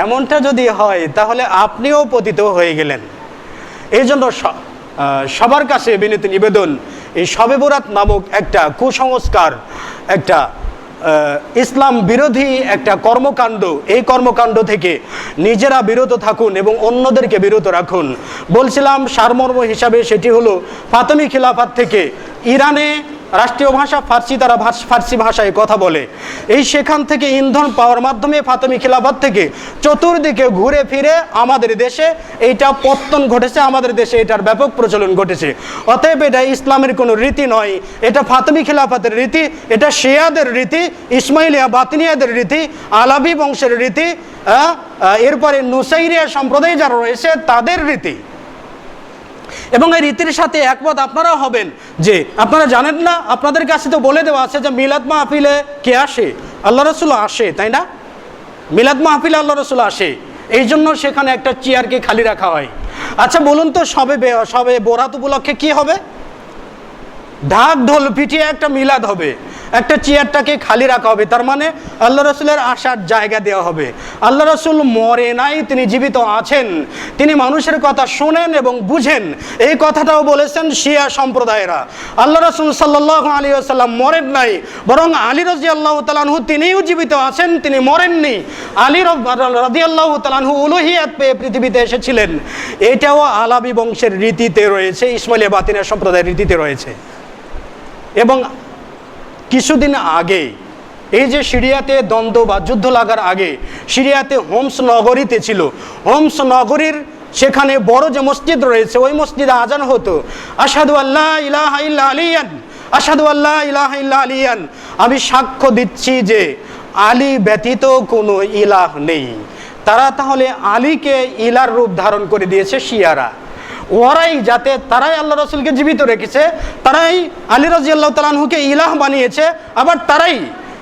এমনটা যদি হয় তাহলে আপনিও পতিত হয়ে গেলেন। এই জন্য সবার কাছে বিনীত নিবেদন, এই শবে বরাত নামক একটা কুসংস্কার, একটা ইসলাম বিরোধী একটা কর্মকাণ্ড, এই কর্মকাণ্ড থেকে নিজেরা বিরত থাকুন এবং অন্যদেরকে বিরত রাখুন। বলছিলাম সারমর্ম হিসাবে সেটি হলো ফাতেমি খিলাফত থেকে ইরানে রাষ্ট্রীয় ভাষা ফার্সি, তারা ফার্সি ভাষায় কথা বলে। এই সেখান থেকে ইন্ধন পাওয়ার মাধ্যমে ফাতেমি খিলাফত থেকে চতুর্দিকে ঘুরে ফিরে আমাদের দেশে এইটা পত্তন ঘটেছে, আমাদের দেশে এটার ব্যাপক প্রচলন ঘটেছে। অতএব এটা ইসলামের কোনো রীতি নয়, এটা ফাতেমি খিলাফতের রীতি, এটা শিয়াদের রীতি, ইসমাইলিয়া বাতিনিয়াদের রীতি, আলাবি বংশের রীতি, এরপরে নুসাইরিয়া সম্প্রদায় যারা রয়েছে তাদের রীতি। এবং এই রীতির সাথে একমত আপনারা হবেন যে আপনারা জানেন না, আপনাদের কাছে তো বলে দেওয়া আছে যে মিলাদ মাহফিলে কে আসে? আল্লাহ রসুল আসে, তাই না? মিলাদ মাহফিলে আল্লাহ রসুল আসে, এই জন্য সেখানে একটা চেয়ারকে খালি রাখা হয়। আচ্ছা বলুন তো, সবে বরাত উপলক্ষে কি হবে? ঢাক ঢোল পিটিয়ে একটা মিলাদ হবে, একটা চেয়ারটাকে খালি রাখা হবে। তার মানে আল্লাহ রসুলের আসার জায়গা দেওয়া হবে। আল্লাহ রসুল মরে নাই, তিনি জীবিত আছেন, তিনি মানুষের কথা শোনেন এবং বুঝেন। এই কথাটাও বলেছেন শিয়া সম্প্রদায়েরা। আল্লাহ রসুল সাল্লাল্লাহু আলাইহি ওয়াসাল্লাম মরেন নাই, বরং আলী রাদিয়াল্লাহু তাআলা আনহু তিনিও জীবিত আছেন, তিনি মরেননি। আলী রাদিয়াল্লাহু তাআলা আনহু উলুহিয়াত পেয়ে পৃথিবীতে এসেছিলেন। এটাও আলাবি বংশের রীতিতে রয়েছে, ইসমাইলিয়া বাতিনিয়া সম্প্রদায়ের রীতিতে রয়েছে। এবং কিছুদিন আগে এই যে সিরিয়াতে দ্বন্দ্ব বা যুদ্ধ লাগার আগে সিরিয়াতে হোমস নগরীতে ছিল, হোমস নগরীর সেখানে বড় যে মসজিদ রয়েছে ওই মসজিদে আজান হতো, আশহাদু আল্লা ইলাহা ইল্লা আলিয়ান, আশহাদু আল্লা ইলাহা ইল্লা আলিয়ান, আমি সাক্ষ্য দিচ্ছি যে আলী ব্যতীত কোনো ইলাহ নেই। তারা তাহলে আলীকে ইলার রূপ ধারণ করে দিয়েছে শিয়ারা। ওরাই যাতে তারাই আল্লাহ রসুলকে জীবিত রেখেছে, তারাই আলী রাদিয়াল্লাহু তাআলা আনহুকে ইলাহ বানিয়েছে, আবার তারাই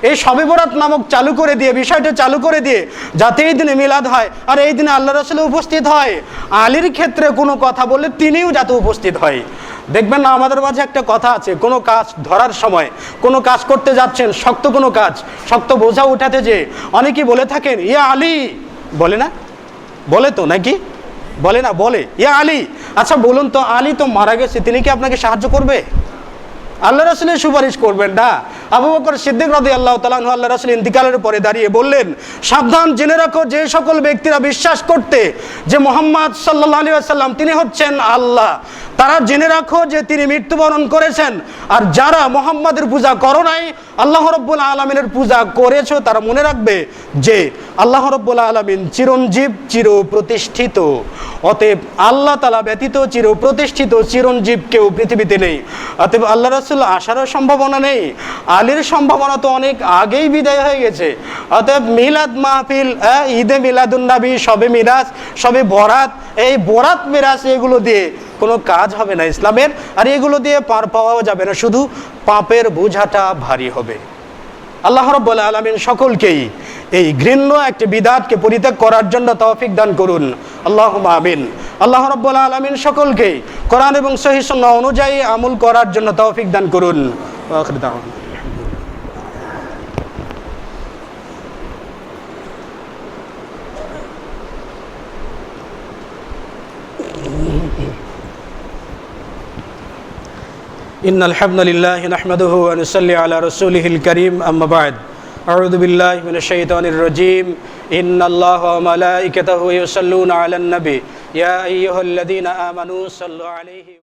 এই শবে বরাত নামক চালু করে দিয়ে, বিষয়টা চালু করে দিয়ে যাতে এই দিনে মিলাদ হয় আর এই দিনে আল্লাহ রসুল উপস্থিত হয়। আলীর ক্ষেত্রে কোনো কথা বললে তিনিও যাতে উপস্থিত হয়। দেখবেন না আমাদের মাঝে একটা কথা আছে, কোনো কাজ ধরার সময়, কোনো কাজ করতে যাচ্ছেন, শক্ত কোনো কাজ, শক্ত বোঝা উঠাতে যে অনেকেই বলে থাকেন ইয়া আলী, বলে না? বলে তো নাকি? বলে না? বলে ইয়া আলী। আচ্ছা বলুন তো, আলী তো মারা গেছে, তিনি কি আপনাকে সাহায্য করবে? আল্লাহ রসুলের সুপারিশ করবেন না। আবু বকর সিদ্দিক রাদিয়াল্লাহু তাআলা আনহু আল্লাহ রসুল ইন্তিকালের পরে দাঁড়িয়ে বললেন, সাবধান, জেনে রাখো যে সকল ব্যক্তিরা বিশ্বাস করতে যে মুহাম্মদ সাল্লাল্লাহু আলাইহি ওয়াসাল্লাম তিনি হচ্ছেন আল্লাহ, তারা জেনে রাখো যে তিনি মৃত্যুবরণ করেছেন। আর যারা মুহাম্মাদের পূজা করো নাই, আল্লাহ রাব্বুল আলামিনের পূজা করেছো, তারা মনে রাখবে যে আল্লাহ রাব্বুল আলামিন চিরঞ্জীব, চিরপ্রতিষ্ঠিত। অতএব আল্লাহ তাআলা ব্যতীত চিরপ্রতিষ্ঠিত চিরঞ্জীব কেউ পৃথিবীতে নেই। অতএব আল্লাহ রাসূল আসারও সম্ভাবনা নেই, আলীর সম্ভাবনা তো অনেক আগেই বিদায় হয়ে গেছে। অতএব মিলাদ মাহফিল, ঈদে মিলাদুন নবী, শবে মিরাজ, শবে বরাত, এই বরাত মিরাজ এগুলো দিয়ে কোনো কাজ হবে না ইসলামের, আর এগুলো দিয়ে পার পাওয়াও যাবে না, শুধু পাপের বোঝাটা ভারী হবে। আল্লাহ রাব্বুল আলামিন সকলকেই এই ঘৃণ্য একটি বিদআতকে পরিত্যাগ করার জন্য তৌফিক দান করুন, আল্লাহুম্মা আমিন। আল্লাহ রাব্বুল আলামিন সকলকে কোরআন এবং সহিহ সুন্নাহ অনুযায়ী আমল করার জন্য তৌফিক দান করুন। আখির দাওয়ানা। ইন্নাল হামদুলিল্লাহি নাহমাদুহু ওয়া নুসাল্লি আলা রাসূলিহিল কারীম, আম্মা বা'দ। أعوذ بالله من الشيطان الرجيم إن الله وملائكته يصلون على النبي يا أيها الذين آمنوا صلوا عليه